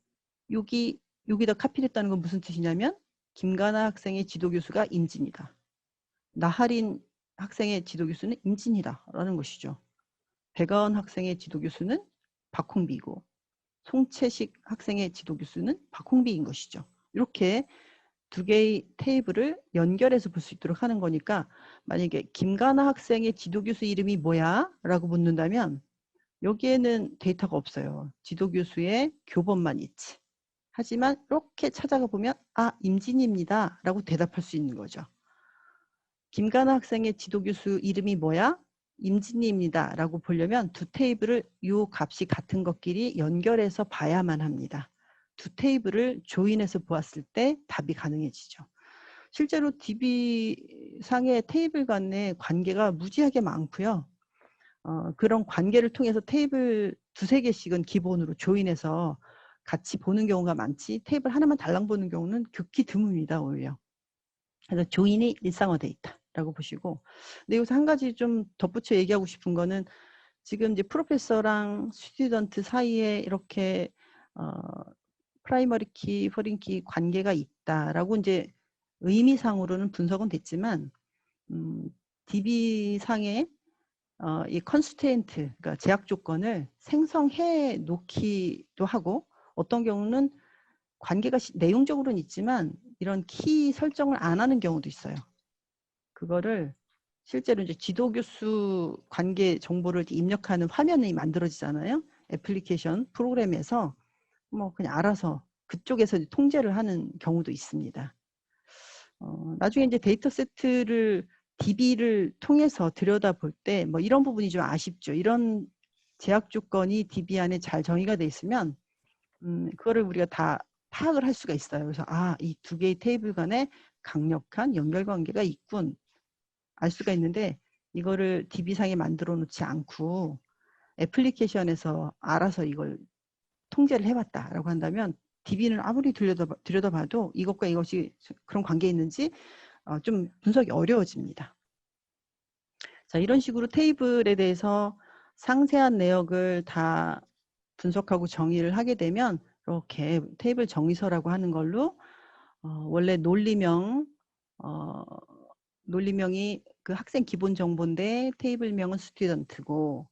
여기다 카피했다는 건 무슨 뜻이냐면 김가나 학생의 지도교수가 임진이다. 나하린 학생의 지도교수는 임진이다 라는 것이죠. 백아원 학생의 지도교수는 박홍비고 송채식 학생의 지도교수는 박홍비인 것이죠. 이렇게 두 개의 테이블을 연결해서 볼 수 있도록 하는 거니까 만약에 김가나 학생의 지도교수 이름이 뭐야? 라고 묻는다면 여기에는 데이터가 없어요. 지도교수의 교번만 있지. 하지만 이렇게 찾아가 보면 임진입니다 라고 대답할 수 있는 거죠. 김가나 학생의 지도교수 이름이 뭐야? 임진이입니다 라고 보려면 두 테이블을 이 값이 같은 것끼리 연결해서 봐야만 합니다. 두 테이블을 조인해서 보았을 때 답이 가능해지죠. 실제로 DB상의 테이블 간의 관계가 무지하게 많고요. 그런 관계를 통해서 테이블 두세 개씩은 기본으로 조인해서 같이 보는 경우가 많지 테이블 하나만 달랑 보는 경우는 극히 드뭅니다. 오히려. 그래서 조인이 일상화 데이터라고 보시고 근데 여기서 한 가지 좀 덧붙여 얘기하고 싶은 거는 지금 이제 프로페서랑 스튜던트 사이에 이렇게 프라이머리 키, 포린 키 관계가 있다라고 이제 의미상으로는 분석은 됐지만 DB상의 이 컨스트레인트, 그러니까 제약 조건을 생성해 놓기도 하고 어떤 경우는 관계가 내용적으로는 있지만 이런 키 설정을 안 하는 경우도 있어요. 그거를 실제로 이제 지도교수 관계 정보를 입력하는 화면이 만들어지잖아요. 애플리케이션 프로그램에서 뭐 그냥 알아서 그쪽에서 통제를 하는 경우도 있습니다. 나중에 이제 데이터 세트를 DB를 통해서 들여다볼 때 뭐 이런 부분이 좀 아쉽죠. 이런 제약 조건이 DB 안에 잘 정의가 돼 있으면 그거를 우리가 다 파악을 할 수가 있어요. 그래서 이 두 개의 테이블 간에 강력한 연결관계가 있군 알 수가 있는데 이거를 DB상에 만들어 놓지 않고 애플리케이션에서 알아서 이걸 통제를 해봤다라고 한다면 DB는 아무리 들여다봐도 이것과 이것이 그런 관계에 있는지 좀 분석이 어려워집니다. 자, 이런 식으로 테이블에 대해서 상세한 내역을 다 분석하고 정의를 하게 되면 이렇게 테이블 정의서라고 하는 걸로 원래 논리명이 그 학생 기본 정보인데 테이블명은 스튜던트고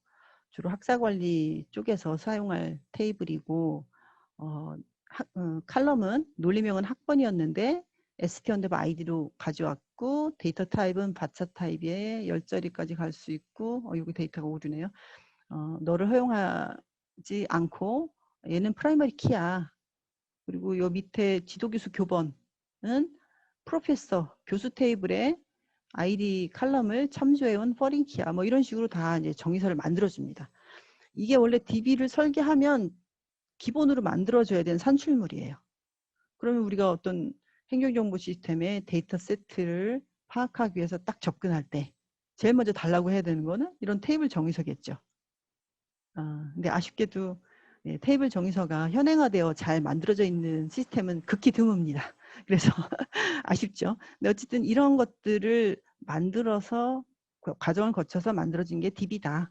주로 학사관리 쪽에서 사용할 테이블이고 칼럼은 논리명은 학번이었는데 ST_ID로 가져왔고 데이터 타입은 바차 타입에 10자리까지 갈 수 있고 여기 데이터가 오류네요. 너를 허용하지 않고 얘는 프라이머리 키야. 그리고 요 밑에 지도교수 교번은 프로페서 교수 테이블에 아이디 칼럼을 참조해온 퍼린 키야. 뭐 이런 식으로 다 이제 정의서를 만들어줍니다. 이게 원래 DB를 설계하면 기본으로 만들어줘야 되는 산출물이에요. 그러면 우리가 어떤 행정정보 시스템의 데이터 세트를 파악하기 위해서 딱 접근할 때 제일 먼저 달라고 해야 되는 거는 이런 테이블 정의서겠죠. 근데 아쉽게도 테이블 정의서가 현행화되어 잘 만들어져 있는 시스템은 극히 드뭅니다. 그래서 아쉽죠. 근데 어쨌든 이런 것들을 만들어서 과정을 거쳐서 만들어진 게 DB다.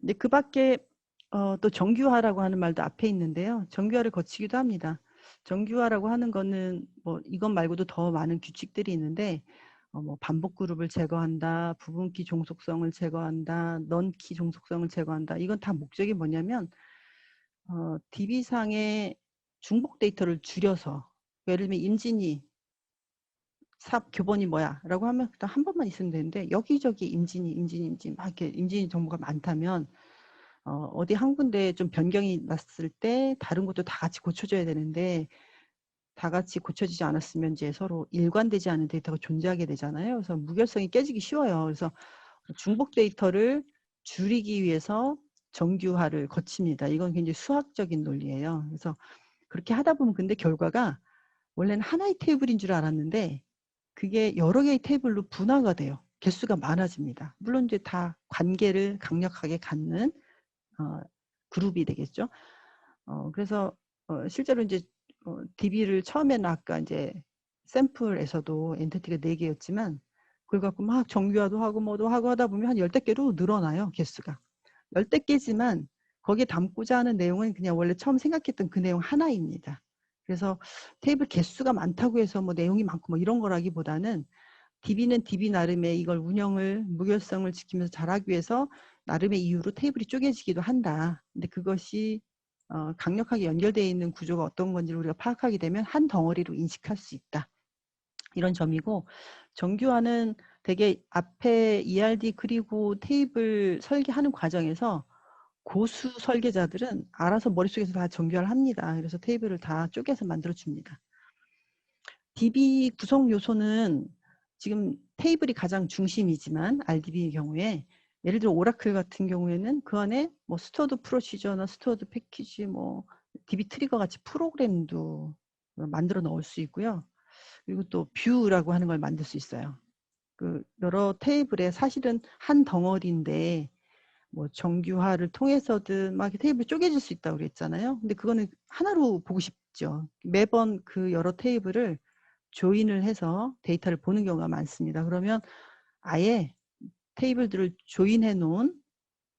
근데 그 밖에 또 정규화라고 하는 말도 앞에 있는데요. 정규화를 거치기도 합니다. 정규화라고 하는 거는 뭐 이것 말고도 더 많은 규칙들이 있는데 뭐 반복 그룹을 제거한다, 부분키 종속성을 제거한다, 넌키 종속성을 제거한다. 이건 다 목적이 뭐냐면 DB상의 중복 데이터를 줄여서 예를 들면 임진이 삽 교본이 뭐야 라고 하면 그냥 한 번만 있으면 되는데 여기저기 임진이 막 이렇게 임진이 정보가 많다면 어디 한 군데 좀 변경이 났을 때 다른 것도 다 같이 고쳐줘야 되는데 다 같이 고쳐지지 않았으면 이제 서로 일관되지 않은 데이터가 존재하게 되잖아요. 그래서 무결성이 깨지기 쉬워요. 그래서 중복 데이터를 줄이기 위해서 정규화를 거칩니다. 이건 굉장히 수학적인 논리예요. 그래서 그렇게 하다 보면 근데 결과가 원래는 하나의 테이블인 줄 알았는데 그게 여러 개의 테이블로 분화가 돼요. 개수가 많아집니다. 물론 이제 다 관계를 강력하게 갖는 그룹이 되겠죠. 그래서 실제로 이제 DB를 처음에는 아까 이제 샘플에서도 엔티티가 4개였지만 그걸 갖고 막 정규화도 하고 뭐도 하고 하다 보면 한 10개로 늘어나요. 개수가. 10개지만 거기에 담고자 하는 내용은 그냥 원래 처음 생각했던 그 내용 하나입니다. 그래서 테이블 개수가 많다고 해서 뭐 내용이 많고 뭐 이런 거라기보다는 DB는 DB 나름의 이걸 운영을 무결성을 지키면서 잘하기 위해서 나름의 이유로 테이블이 쪼개지기도 한다. 근데 그것이 강력하게 연결되어 있는 구조가 어떤 건지를 우리가 파악하게 되면 한 덩어리로 인식할 수 있다. 이런 점이고 정규화는 되게 앞에 ERD 그리고 테이블 설계하는 과정에서 고수 설계자들은 알아서 머릿속에서 다 정규화를 합니다. 그래서 테이블을 다 쪼개서 만들어줍니다. DB 구성 요소는 지금 테이블이 가장 중심이지만 RDB의 경우에 예를 들어 오라클 같은 경우에는 그 안에 뭐 스토어드 프로시저나 스토어드 패키지 뭐 DB 트리거 같이 프로그램도 만들어 넣을 수 있고요. 그리고 또 뷰라고 하는 걸 만들 수 있어요. 그 여러 테이블에 사실은 한 덩어리인데 뭐 정규화를 통해서든 막 테이블이 쪼개질 수 있다고 그랬잖아요. 근데 그거는 하나로 보고 싶죠. 매번 그 여러 테이블을 조인을 해서 데이터를 보는 경우가 많습니다. 그러면 아예 테이블들을 조인해 놓은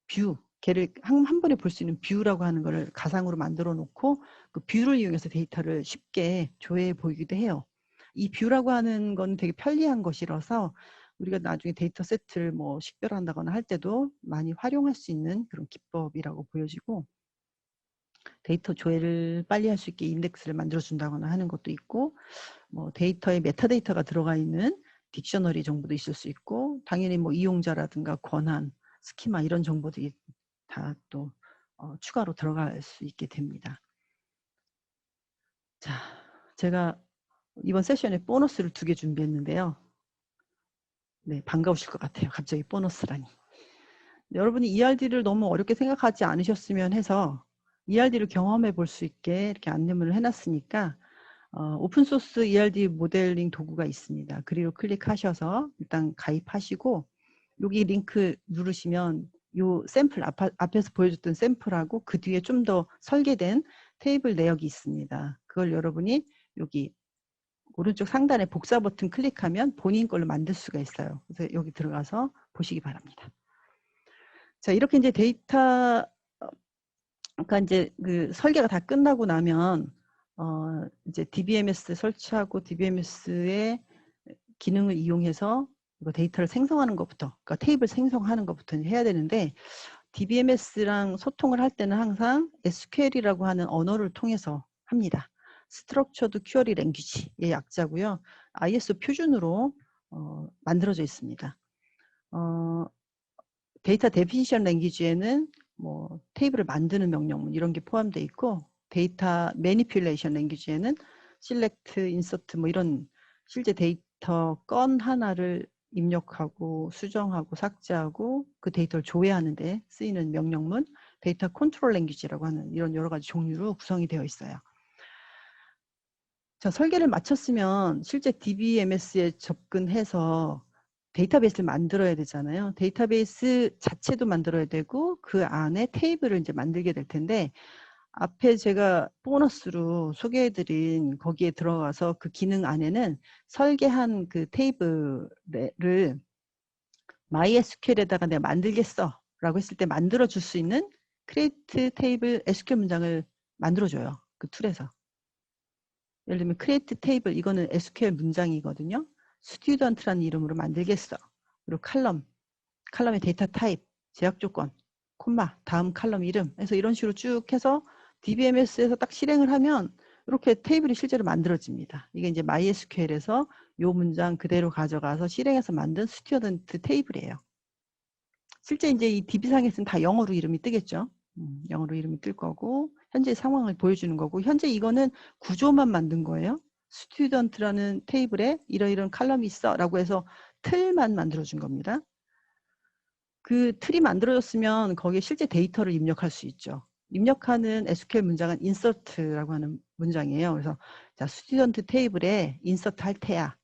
뷰, 걔를 한 번에 볼 수 있는 뷰라고 하는 거를 가상으로 만들어 놓고 그 뷰를 이용해서 데이터를 쉽게 조회해 보이기도 해요. 이 뷰라고 하는 건 되게 편리한 것이라서 우리가 나중에 데이터 세트를 뭐 식별한다거나 할 때도 많이 활용할 수 있는 그런 기법이라고 보여지고 데이터 조회를 빨리 할 수 있게 인덱스를 만들어 준다거나 하는 것도 있고 뭐 데이터에 메타데이터가 들어가 있는 딕셔너리 정보도 있을 수 있고 당연히 뭐 이용자라든가 권한, 스키마 이런 정보들이 다 또 추가로 들어갈 수 있게 됩니다. 자, 제가 이번 세션에 보너스를 2개 준비했는데요. 네, 반가우실 것 같아요. 갑자기 보너스라니. 여러분이 ERD를 너무 어렵게 생각하지 않으셨으면 해서 ERD를 경험해 볼 수 있게 이렇게 안내문을 해놨으니까 오픈소스 ERD 모델링 도구가 있습니다. 그리로 클릭하셔서 일단 가입하시고 여기 링크 누르시면 요 샘플 앞에서 보여줬던 샘플하고 그 뒤에 좀 더 설계된 테이블 내역이 있습니다. 그걸 여러분이 여기 오른쪽 상단에 복사 버튼 클릭하면 본인 걸로 만들 수가 있어요. 그래서 여기 들어가서 보시기 바랍니다. 자, 이렇게 이제 데이터 그러니까 이제 그 설계가 다 끝나고 나면 이제 DBMS 설치하고 DBMS의 기능을 이용해서 이거 데이터를 생성하는 것부터, 그러니까 테이블 생성하는 것부터 해야 되는데 DBMS랑 소통을 할 때는 항상 SQL이라고 하는 언어를 통해서 합니다. Structured Query Language의 약자고요. ISO 표준으로 만들어져 있습니다. 데이터 데피니션 랭귀지에는 뭐 테이블을 만드는 명령문 이런 게 포함되어 있고 데이터 매니퓰레이션 랭귀지에는 select, insert 뭐 이런 실제 데이터 건 하나를 입력하고 수정하고 삭제하고 그 데이터를 조회하는 데 쓰이는 명령문 데이터 컨트롤 랭귀지라고 하는 이런 여러 가지 종류로 구성이 되어 있어요. 자, 설계를 마쳤으면 실제 DBMS에 접근해서 데이터베이스를 만들어야 되잖아요. 데이터베이스 자체도 만들어야 되고 그 안에 테이블을 이제 만들게 될 텐데 앞에 제가 보너스로 소개해드린 거기에 들어가서 그 기능 안에는 설계한 그 테이블을 MySQL에다가 내가 만들겠어 라고 했을 때 만들어줄 수 있는 create table SQL 문장을 만들어줘요. 그 툴에서. 예를 들면 create table 이거는 SQL 문장이거든요. student라는 이름으로 만들겠어. 그리고 칼럼의 데이터 타입, 제약 조건, 콤마, 다음 칼럼 이름 해서 이런 식으로 쭉 해서 DBMS에서 딱 실행을 하면 이렇게 테이블이 실제로 만들어집니다. 이게 이제 MySQL에서 요 문장 그대로 가져가서 실행해서 만든 스튜던트 테이블이에요. 실제 이제 이 DB상에서는 다 영어로 이름이 뜨겠죠. 영어로 이름이 뜰 거고 현재 상황을 보여주는 거고 현재 이거는 구조만 만든 거예요. 스튜던트라는 테이블에 이런 칼럼이 있어 라고 해서 틀만 만들어준 겁니다. 그 틀이 만들어졌으면 거기에 실제 데이터를 입력할 수 있죠. 입력하는 SQL 문장은 insert라고 하는 문장이에요. 그래서 자, 스튜던트 테이블에 insert 할 테야.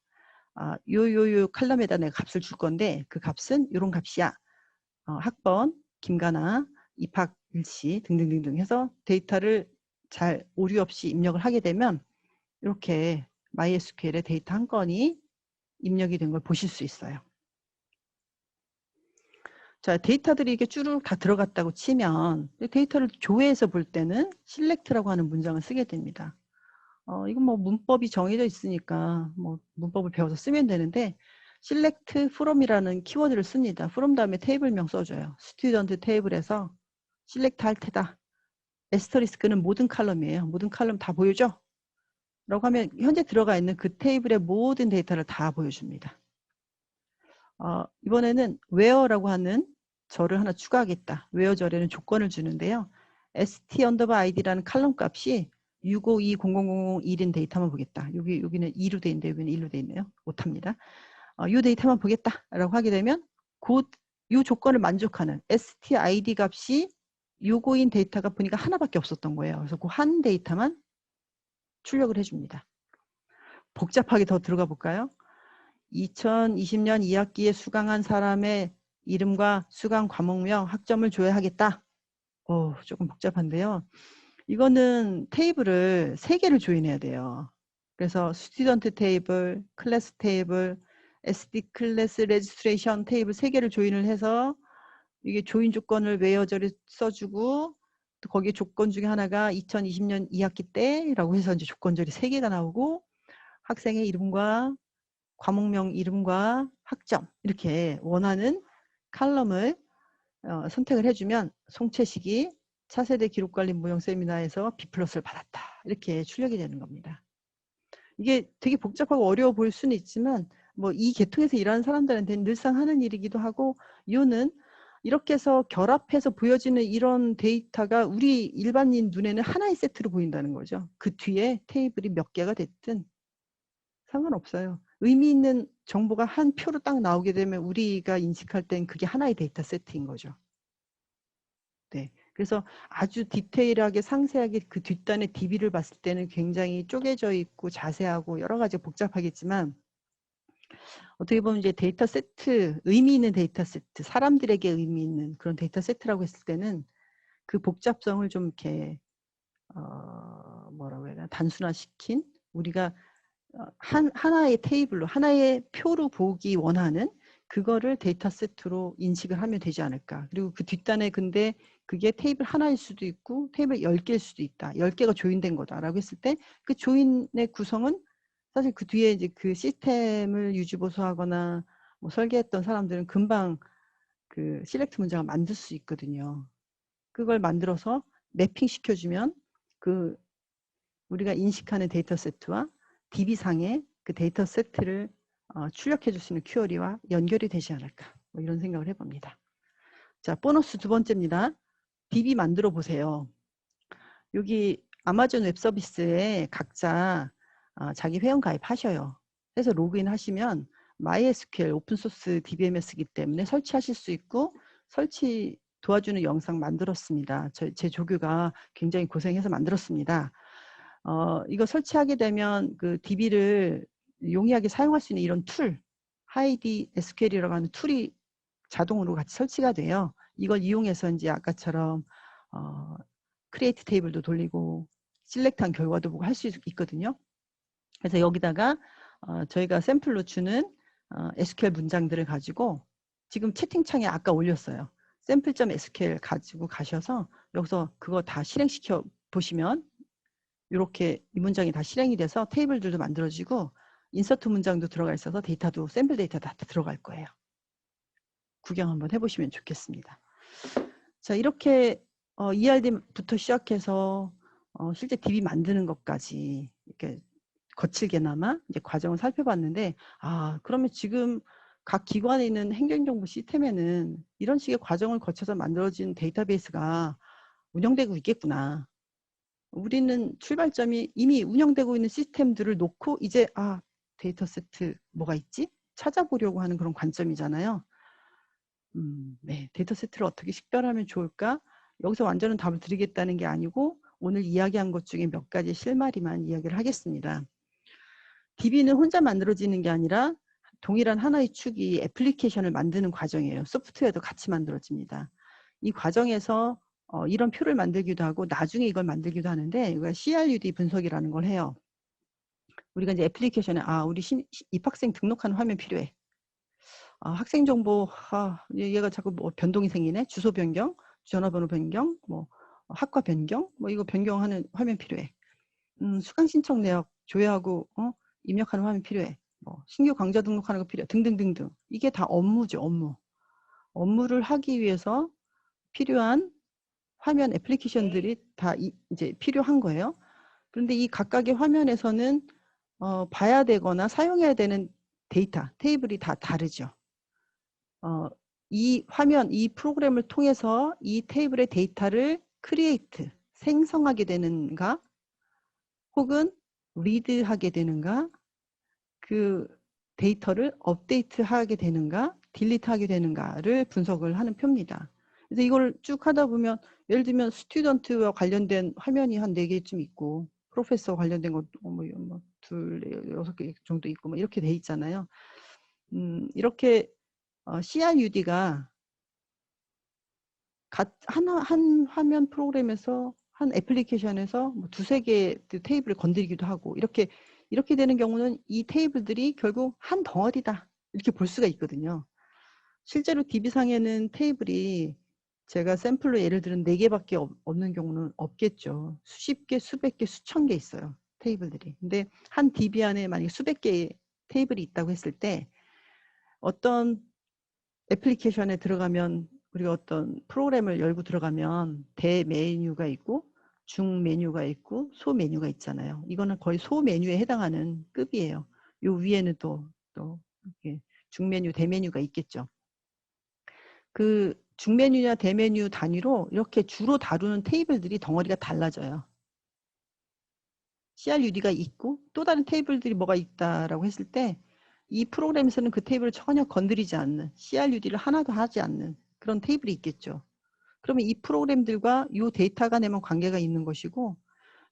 요 칼럼에다 내가 값을 줄 건데 그 값은 요런 값이야. 학번, 김가나, 입학 일시 등등등등 해서 데이터를 잘 오류 없이 입력을 하게 되면 이렇게 MySQL에 데이터 한 건이 입력이 된 걸 보실 수 있어요. 자, 데이터들이 이게 쭈르륵 다 들어갔다고 치면 데이터를 조회해서 볼 때는 select라고 하는 문장을 쓰게 됩니다. 이건 뭐 문법이 정해져 있으니까 뭐 문법을 배워서 쓰면 되는데 select from이라는 키워드를 씁니다. from 다음에 테이블명 써줘요. 스튜던트 테이블에서 select 할 테다. 에스터리스크는 모든 칼럼이에요. 모든 칼럼 다 보여줘. 라고 하면 현재 들어가 있는 그 테이블의 모든 데이터를 다 보여줍니다. 이번에는 where라고 하는 절을 하나 추가하겠다. where 절에는 조건을 주는데요. st_id라는 칼럼 값이 6520001인 데이터만 보겠다. 여기는 2로 돼 있는데 여기는 1로 돼 있네요. 못합니다. 이 데이터만 보겠다 라고 하게 되면 곧 이 조건을 만족하는 stid 값이 652인 데이터가 보니까 하나밖에 없었던 거예요. 그래서 그 한 데이터만 출력을 해줍니다. 복잡하게 더 들어가 볼까요? 2020년 2학기에 수강한 사람의 이름과 수강 과목명 학점을 줘야 하겠다. 조금 복잡한데요. 이거는 테이블을 3개를 조인해야 돼요. 그래서 스튜던트 테이블, 클래스 테이블, SD 클래스 레지스트레이션 테이블 3개를 조인을 해서 이게 조인 조건을 웨어절에 써주고 또 거기에 조건 중에 하나가 2020년 2학기 때라고 해서 이제 조건절이 3개가 나오고 학생의 이름과 과목명 이름과 학점 이렇게 원하는 칼럼을 선택을 해주면 송채식이 차세대 기록관리 무형 세미나에서 B+를 받았다. 이렇게 출력이 되는 겁니다. 이게 되게 복잡하고 어려워 보일 수는 있지만 뭐 이 계통에서 일하는 사람들한테는 늘상 하는 일이기도 하고 이유는 이렇게 해서 결합해서 보여지는 이런 데이터가 우리 일반인 눈에는 하나의 세트로 보인다는 거죠. 그 뒤에 테이블이 몇 개가 됐든 상관없어요. 의미 있는 정보가 한 표로 딱 나오게 되면 우리가 인식할 땐 그게 하나의 데이터 세트인 거죠. 네. 그래서 아주 디테일하게 상세하게 그 뒷단의 DB를 봤을 때는 굉장히 쪼개져 있고 자세하고 여러 가지 복잡하겠지만 어떻게 보면 이제 데이터 세트, 의미 있는 데이터 세트, 사람들에게 의미 있는 그런 데이터 세트라고 했을 때는 그 복잡성을 좀 이렇게 뭐라고 해야 되나 단순화시킨 우리가 하나의 테이블로 하나의 표로 보기 원하는 그거를 데이터 세트로 인식을 하면 되지 않을까. 그리고 그 뒷단에 근데 그게 테이블 하나일 수도 있고 테이블 10개일 수도 있다. 10개가 조인된 거다라고 했을 때 그 조인의 구성은 사실 그 뒤에 이제 그 시스템을 유지보수하거나 뭐 설계했던 사람들은 금방 그 실렉트 문장을 만들 수 있거든요. 그걸 만들어서 매핑 시켜주면 그 우리가 인식하는 데이터 세트와 DB상의 그 데이터 세트를 출력해 줄 수 있는 큐어리와 연결이 되지 않을까 뭐 이런 생각을 해봅니다. 자, 보너스 두 번째입니다. DB 만들어 보세요. 여기 아마존 웹 서비스에 각자 자기 회원 가입하셔요. 그래서 로그인 하시면 MySQL 오픈소스 DBMS이기 때문에 설치하실 수 있고 설치 도와주는 영상 만들었습니다. 제 조교가 굉장히 고생해서 만들었습니다. 이거 설치하게 되면 그 DB를 용이하게 사용할 수 있는 이런 툴, 하이디 SQL이라고 하는 툴이 자동으로 같이 설치가 돼요. 이걸 이용해서 이제 아까처럼 크리에이트 테이블도 돌리고 실렉트한 결과도 보고 할 수 있거든요. 그래서 여기다가 저희가 샘플로 주는 SQL 문장들을 가지고 지금 채팅창에 아까 올렸어요. sample.sql 가지고 가셔서 여기서 그거 다 실행시켜 보시면 이렇게 이 문장이 다 실행이 돼서 테이블들도 만들어지고 인서트 문장도 들어가 있어서 데이터도 샘플 데이터 다 들어갈 거예요. 구경 한번 해보시면 좋겠습니다. 자, 이렇게 ERD부터 시작해서 실제 DB 만드는 것까지 이렇게 거칠게나마 이제 과정을 살펴봤는데, 그러면 지금 각 기관에 있는 행정정보 시스템에는 이런 식의 과정을 거쳐서 만들어진 데이터베이스가 운영되고 있겠구나. 우리는 출발점이 이미 운영되고 있는 시스템들을 놓고 이제 데이터 세트 뭐가 있지? 찾아보려고 하는 그런 관점이잖아요. 네, 데이터 세트를 어떻게 식별하면 좋을까? 여기서 완전한 답을 드리겠다는 게 아니고 오늘 이야기한 것 중에 몇 가지 실마리만 이야기를 하겠습니다. DB는 혼자 만들어지는 게 아니라 동일한 하나의 축이 애플리케이션을 만드는 과정이에요. 소프트웨어도 같이 만들어집니다. 이 과정에서 이런 표를 만들기도 하고 나중에 이걸 만들기도 하는데 이걸 CRUD 분석이라는 걸 해요. 우리가 이제 애플리케이션에 우리 입학생 등록하는 화면 필요해. 학생 정보 얘가 자꾸 뭐 변동이 생기네. 주소 변경, 전화번호 변경, 뭐 학과 변경, 뭐 이거 변경하는 화면 필요해. 수강 신청 내역 조회하고 입력하는 화면 필요해. 뭐 신규 강좌 등록하는 거 필요해. 등등등등. 이게 다 업무죠, 업무. 업무를 하기 위해서 필요한 화면 애플리케이션들이 다 이제 필요한 거예요. 그런데 이 각각의 화면에서는 봐야 되거나 사용해야 되는 데이터, 테이블이 다 다르죠. 이 화면, 이 프로그램을 통해서 이 테이블의 데이터를 크리에이트, 생성하게 되는가, 혹은 리드하게 되는가, 그 데이터를 업데이트하게 되는가, 딜리트하게 되는가를 분석을 하는 표입니다. 그래서 이걸 쭉 하다 보면 예를 들면 스튜던트와 관련된 화면이 한 4개쯤 있고 프로페서 관련된 것도 뭐 6개 정도 있고 뭐 이렇게 돼 있잖아요. 이렇게 CRUD가 한 화면 프로그램에서 한 애플리케이션에서 뭐 2-3개 테이블을 건드리기도 하고 이렇게 되는 경우는 이 테이블들이 결국 한 덩어리다 이렇게 볼 수가 있거든요. 실제로 DB상에는 테이블이 제가 샘플로 예를 들은 4개밖에 없는 경우는 없겠죠. 수십 개, 수백 개, 수천 개 있어요. 테이블들이. 근데 한 DB 안에 만약에 수백 개의 테이블이 있다고 했을 때 어떤 애플리케이션에 들어가면 우리가 어떤 프로그램을 열고 들어가면 대 메뉴가 있고 중 메뉴가 있고 소 메뉴가 있잖아요. 이거는 거의 소 메뉴에 해당하는 급이에요. 요 위에는 또 이렇게 중 메뉴, 대 메뉴가 있겠죠. 그 중 메뉴냐 대 메뉴 단위로 이렇게 주로 다루는 테이블들이 덩어리가 달라져요. CRUD가 있고 또 다른 테이블들이 뭐가 있다라고 했을 때 이 프로그램에서는 그 테이블을 전혀 건드리지 않는 CRUD를 하나도 하지 않는 그런 테이블이 있겠죠. 그러면 이 프로그램들과 이 데이터 간에만 관계가 있는 것이고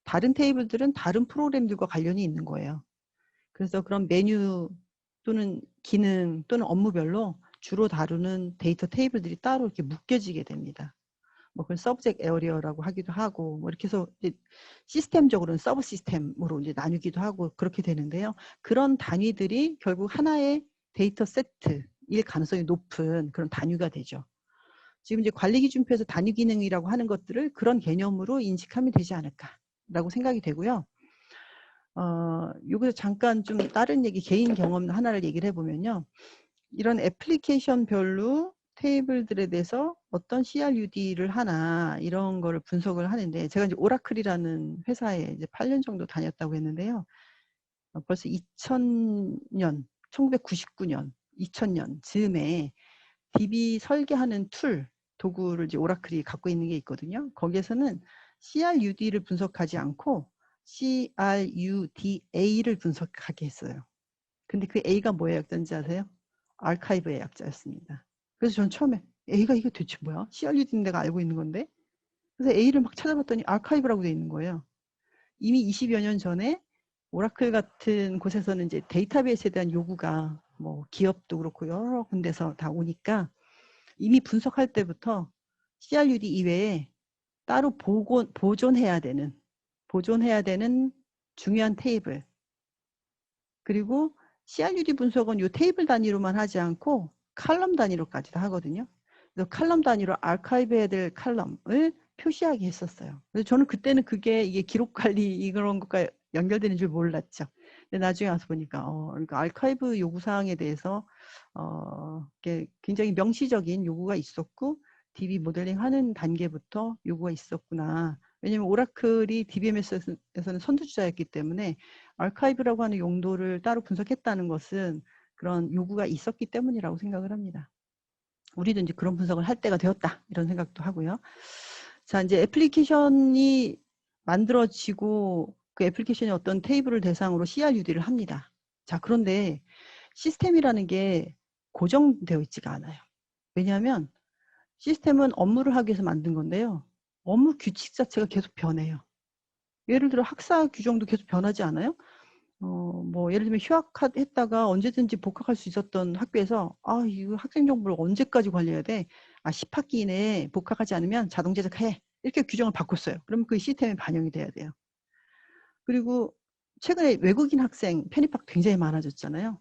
다른 테이블들은 다른 프로그램들과 관련이 있는 거예요. 그래서 그런 메뉴 또는 기능 또는 업무별로 주로 다루는 데이터 테이블들이 따로 이렇게 묶여지게 됩니다. 뭐 그걸 서브젝트 에어리어라고 하기도 하고 뭐 이렇게 해서 이제 시스템적으로는 서브 시스템으로 이제 나누기도 하고 그렇게 되는데요. 그런 단위들이 결국 하나의 데이터 세트일 가능성이 높은 그런 단위가 되죠. 지금 이제 관리기준표에서 단위 기능이라고 하는 것들을 그런 개념으로 인식하면 되지 않을까라고 생각이 되고요. 여기서 잠깐 좀 다른 얘기, 개인 경험 하나를 얘기를 해보면요. 이런 애플리케이션별로 테이블들에 대해서 어떤 CRUD를 하나 이런 거를 분석을 하는데 제가 이제 오라클이라는 회사에 이제 8년 정도 다녔다고 했는데요. 벌써 2000년, 1999년, 2000년 즈음에 DB 설계하는 툴, 도구를 이제 오라클이 갖고 있는 게 있거든요. 거기에서는 CRUD를 분석하지 않고 CRUDA를 분석하게 했어요. 근데 그 A가 뭐의 약자인지 아세요? 아카이브의 약자였습니다. 그래서 저는 처음에 A가 이게 대체 뭐야? CRUD는 내가 알고 있는 건데? 그래서 A를 막 찾아봤더니 아카이브라고 되어 있는 거예요. 이미 20여 년 전에 오라클 같은 곳에서는 이제 데이터베이스에 대한 요구가 뭐 기업도 그렇고 여러 군데서 다 오니까 이미 분석할 때부터 CRUD 이외에 따로 보존해야 되는 중요한 테이블, 그리고 CRUD 분석은 이 테이블 단위로만 하지 않고 칼럼 단위로까지도 하거든요. 그래서 칼럼 단위로 아카이브해야 될 칼럼을 표시하게 했었어요. 그래서 저는 그때는 이게 기록 관리 이런 것과 연결되는 줄 몰랐죠. 근데 나중에 와서 보니까 그러니까 아카이브 요구사항에 대해서 이게 굉장히 명시적인 요구가 있었고 DB 모델링 하는 단계부터 요구가 있었구나. 왜냐하면 오라클이 DBMS에서는 선두주자였기 때문에 아카이브라고 하는 용도를 따로 분석했다는 것은 그런 요구가 있었기 때문이라고 생각을 합니다. 우리도 이제 그런 분석을 할 때가 되었다 이런 생각도 하고요. 자, 이제 애플리케이션이 만들어지고 그 애플리케이션이 어떤 테이블을 대상으로 CRUD를 합니다. 자, 그런데 시스템이라는 게 고정되어 있지가 않아요. 왜냐하면 시스템은 업무를 하기 위해서 만든 건데요. 업무 규칙 자체가 계속 변해요. 예를 들어 학사 규정도 계속 변하지 않아요? 뭐 예를 들면 휴학했다가 언제든지 복학할 수 있었던 학교에서 이거 학생 정보를 언제까지 관리해야 돼? 10학기 이내에 복학하지 않으면 자동 제적해. 이렇게 규정을 바꿨어요. 그러면 그 시스템에 반영이 돼야 돼요. 그리고 최근에 외국인 학생 편입학 굉장히 많아졌잖아요.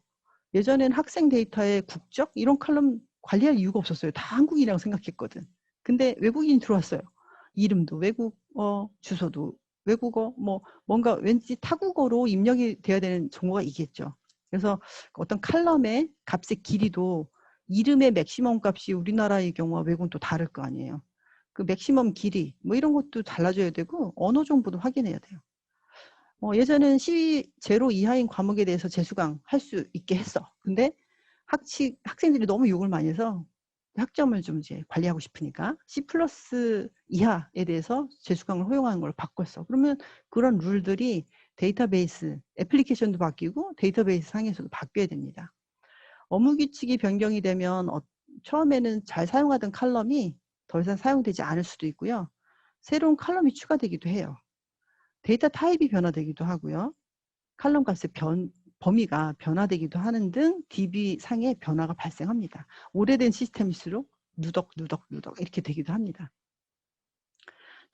예전엔 학생 데이터에 국적 이런 칼럼 관리할 이유가 없었어요. 다 한국인이라고 생각했거든. 근데 외국인이 들어왔어요. 이름도 외국어, 주소도 외국어, 뭔가 왠지 타국어로 입력이 돼야 되는 정보가 있겠죠. 그래서 어떤 칼럼의 값의 길이도 이름의 맥시멈 값이 우리나라의 경우와 외국은 또 다를 거 아니에요. 그 맥시멈 길이 이런 것도 달라져야 되고 언어 정보도 확인해야 돼요. 예전에는 제로 이하인 과목에 대해서 재수강 할 수 있게 했어. 근데 학생들이 너무 욕을 많이 해서 학점을 좀 이제 관리하고 싶으니까 C 플러스 이하에 대해서 재수강을 허용하는 걸 바꿨어. 그러면 그런 룰들이 데이터베이스, 애플리케이션도 바뀌고 데이터베이스 상에서도 바뀌어야 됩니다. 업무 규칙이 변경이 되면 처음에는 잘 사용하던 칼럼이 더 이상 사용되지 않을 수도 있고요. 새로운 칼럼이 추가되기도 해요. 데이터 타입이 변화되기도 하고요. 칼럼 값의 범위가 변화되기도 하는 등 DB 상의 변화가 발생합니다. 오래된 시스템일수록 누덕 이렇게 되기도 합니다.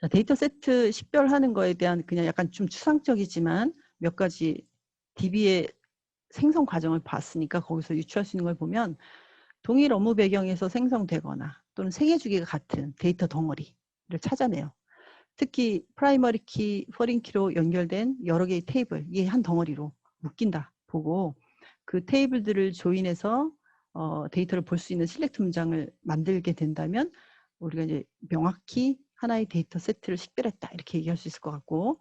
자, 데이터 세트 식별하는 거에 대한 그냥 약간 좀 추상적이지만 몇 가지 DB의 생성 과정을 봤으니까 거기서 유추할 수 있는 걸 보면 동일 업무 배경에서 생성되거나 또는 생애 주기가 같은 데이터 덩어리를 찾아내요. 특히 프라이머리 키, 포린 키로 연결된 여러 개의 테이블, 이게 한 덩어리로 묶인다 보고 그 테이블들을 조인해서 데이터를 볼 수 있는 실렉트 문장을 만들게 된다면 우리가 이제 명확히 하나의 데이터 세트를 식별했다 이렇게 얘기할 수 있을 것 같고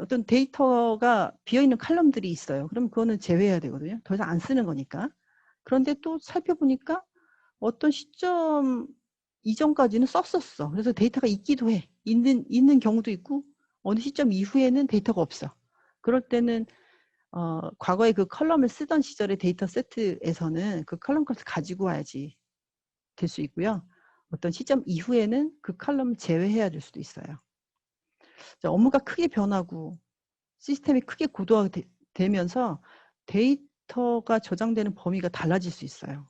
어떤 데이터가 비어있는 칼럼들이 있어요. 그럼 그거는 제외해야 되거든요. 더 이상 안 쓰는 거니까. 그런데 또 살펴보니까 어떤 시점 이전까지는 썼었어. 그래서 데이터가 있기도 해. 있는 경우도 있고 어느 시점 이후에는 데이터가 없어. 그럴 때는 과거에 그 컬럼을 쓰던 시절의 데이터 세트에서는 그 컬럼 값을 가지고 와야지 될 수 있고요. 어떤 시점 이후에는 그 컬럼을 제외해야 될 수도 있어요. 자, 업무가 크게 변하고 시스템이 크게 고도화되면서 데이터가 저장되는 범위가 달라질 수 있어요.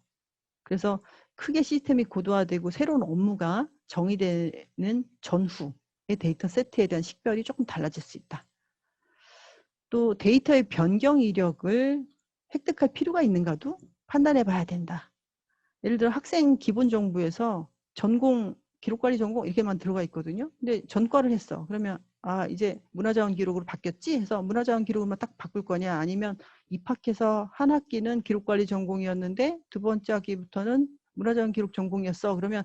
그래서 크게 시스템이 고도화되고 새로운 업무가 정의되는 전후의 데이터 세트에 대한 식별이 조금 달라질 수 있다. 또 데이터의 변경 이력을 획득할 필요가 있는가도 판단해 봐야 된다. 예를 들어 학생 기본 정보에서 전공, 기록관리 전공 이렇게만 들어가 있거든요. 근데 전과를 했어. 그러면 이제 문화자원 기록으로 바뀌었지? 해서 문화자원 기록으로만 딱 바꿀 거냐? 아니면 입학해서 한 학기는 기록관리 전공이었는데 두 번째 학기부터는 문화자원 기록 전공이었어. 그러면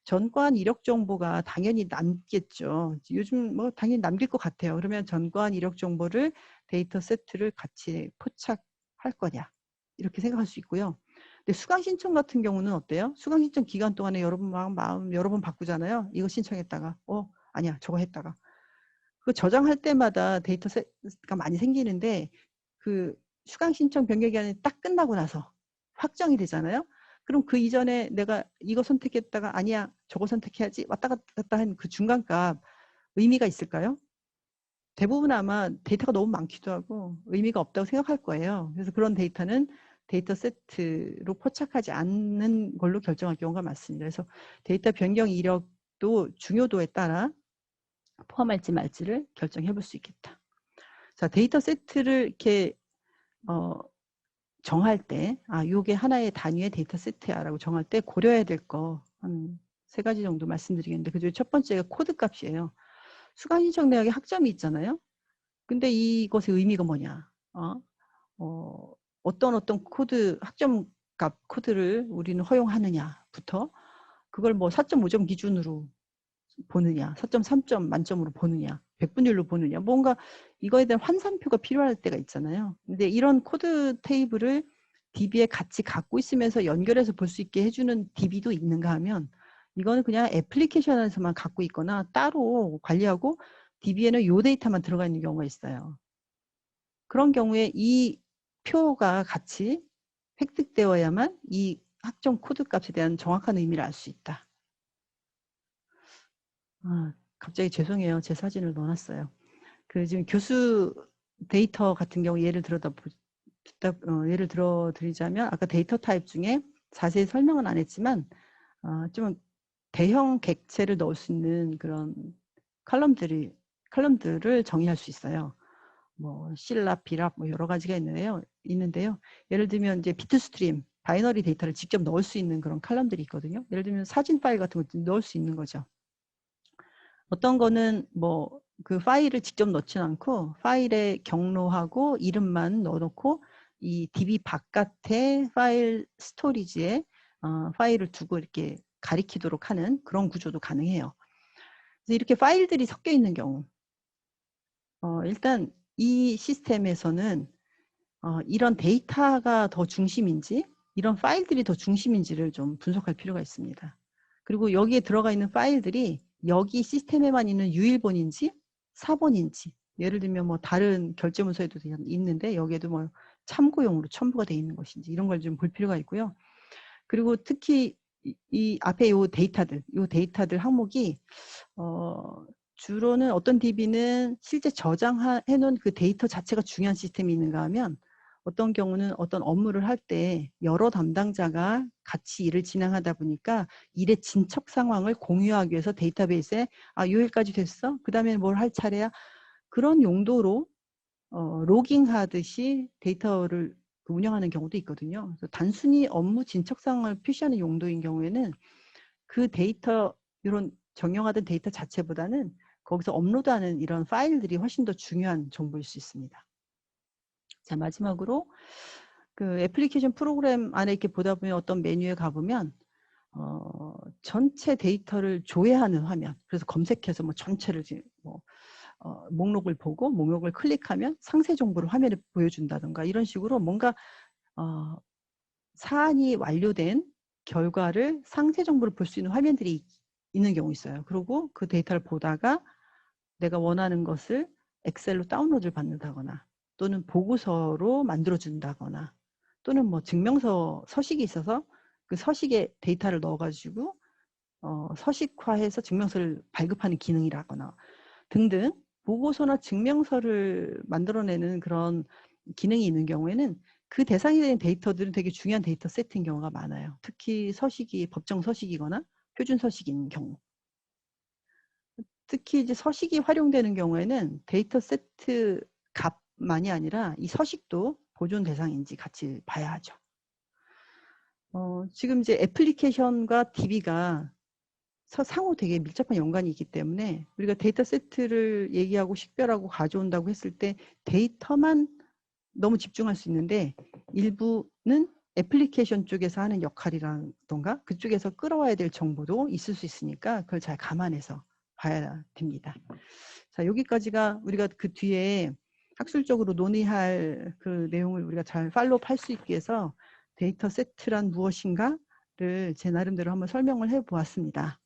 전과한 이력 정보가 당연히 남겠죠. 요즘 뭐 당연히 남길 것 같아요. 그러면 전과한 이력 정보를 데이터 세트를 같이 포착할 거냐? 이렇게 생각할 수 있고요. 근데 수강 신청 같은 경우는 어때요? 수강 신청 기간 동안에 여러분 마음 여러 번 바꾸잖아요. 이거 신청했다가 아니야 저거 했다가 그 저장할 때마다 데이터 세트가 많이 생기는데 그 수강 신청 변경 기간이 딱 끝나고 나서 확정이 되잖아요. 그럼 그 이전에 내가 이거 선택했다가 아니야 저거 선택해야지 왔다 갔다 한 그 중간값 의미가 있을까요? 대부분 아마 데이터가 너무 많기도 하고 의미가 없다고 생각할 거예요. 그래서 그런 데이터는 데이터 세트로 포착하지 않는 걸로 결정할 경우가 많습니다. 그래서 데이터 변경 이력도 또 중요도에 따라 포함할지 말지를 결정해 볼 수 있겠다. 자, 데이터 세트를 이렇게 정할 때, 요게 하나의 단위의 데이터 세트야라고 정할 때 고려해야 될 거 한 3가지 정도 말씀드리겠는데, 그중에 첫 번째가 코드 값이에요. 수강신청 내역에 학점이 있잖아요. 근데 이것의 의미가 뭐냐? 어떤 코드, 학점 값 코드를 우리는 허용하느냐부터, 그걸 뭐 4.5점 기준으로 보느냐, 4.3점 만점으로 보느냐, 백분율로 보느냐, 뭔가 이거에 대한 환산표가 필요할 때가 있잖아요. 근데 이런 코드 테이블을 DB에 같이 갖고 있으면서 연결해서 볼 수 있게 해주는 DB도 있는가 하면, 이거는 그냥 애플리케이션에서만 갖고 있거나 따로 관리하고 DB에는 이 데이터만 들어가 있는 경우가 있어요. 그런 경우에 이 표가 같이 획득되어야만 이 학점 코드 값에 대한 정확한 의미를 알 수 있다. 갑자기 죄송해요. 제 사진을 넣어놨어요. 지금 교수 데이터 같은 경우 예를 들어 드리자면, 아까 데이터 타입 중에 자세히 설명은 안 했지만 좀 대형 객체를 넣을 수 있는 그런 컬럼들을 정의할 수 있어요. 뭐 C랍, B랍 뭐 여러 가지가 있는데요. 예를 들면 이제 비트스트림, 바이너리 데이터를 직접 넣을 수 있는 그런 컬럼들이 있거든요. 예를 들면 사진 파일 같은 거 넣을 수 있는 거죠. 어떤 거는 뭐 그 파일을 직접 넣지 않고 파일에 경로하고 이름만 넣어놓고 이 DB 바깥에 파일 스토리지에 파일을 두고 이렇게 가리키도록 하는 그런 구조도 가능해요. 그래서 이렇게 파일들이 섞여 있는 경우, 일단 이 시스템에서는 이런 데이터가 더 중심인지 이런 파일들이 더 중심인지를 좀 분석할 필요가 있습니다. 그리고 여기에 들어가 있는 파일들이 여기 시스템에만 있는 유일본인지 사본인지, 예를 들면 뭐 다른 결제문서에도 있는데 여기에도 뭐 참고용으로 첨부가 되어 있는 것인지, 이런 걸 좀 볼 필요가 있고요. 그리고 특히 이 앞에 요 데이터들 항목이 주로는 어떤 DB는 실제 저장해 놓은 그 데이터 자체가 중요한 시스템이 있는가 하면, 어떤 경우는 어떤 업무를 할 때 여러 담당자가 같이 일을 진행하다 보니까 일의 진척 상황을 공유하기 위해서 데이터베이스에 요 일까지 됐어? 그 다음에 뭘 할 차례야? 그런 용도로 로깅하듯이 데이터를 운영하는 경우도 있거든요. 그래서 단순히 업무 진척 상황을 표시하는 용도인 경우에는 그 데이터, 이런 정형화된 데이터 자체보다는 거기서 업로드하는 이런 파일들이 훨씬 더 중요한 정보일 수 있습니다. 자, 마지막으로 그 애플리케이션 프로그램 안에 이렇게 보다 보면 어떤 메뉴에 가보면 전체 데이터를 조회하는 화면, 그래서 검색해서 뭐 전체를 목록을 보고 목록을 클릭하면 상세 정보를 화면에 보여준다던가, 이런 식으로 뭔가 사안이 완료된 결과를 상세 정보를 볼 수 있는 화면들이 있는 경우 있어요. 그리고 그 데이터를 보다가 내가 원하는 것을 엑셀로 다운로드를 받는다거나, 또는 보고서로 만들어준다거나, 또는 뭐 증명서 서식이 있어서 그 서식에 데이터를 넣어가지고 서식화해서 증명서를 발급하는 기능이라거나 등등, 보고서나 증명서를 만들어내는 그런 기능이 있는 경우에는 그 대상이 된 데이터들은 되게 중요한 데이터 세트인 경우가 많아요. 특히 서식이 법정 서식이거나 표준 서식인 경우. 특히 이제 서식이 활용되는 경우에는 데이터 세트 값만이 아니라 이 서식도 보존 대상인지 같이 봐야 하죠. 지금 이제 애플리케이션과 DB가 상호 되게 밀접한 연관이 있기 때문에 우리가 데이터 세트를 얘기하고 식별하고 가져온다고 했을 때 데이터만 너무 집중할 수 있는데, 일부는 애플리케이션 쪽에서 하는 역할이라던가 그쪽에서 끌어와야 될 정보도 있을 수 있으니까 그걸 잘 감안해서 봐야 됩니다. 자, 여기까지가 우리가 그 뒤에 학술적으로 논의할 그 내용을 우리가 잘 팔로우업 할 수 있게 해서 데이터 세트란 무엇인가를 제 나름대로 한번 설명을 해보았습니다.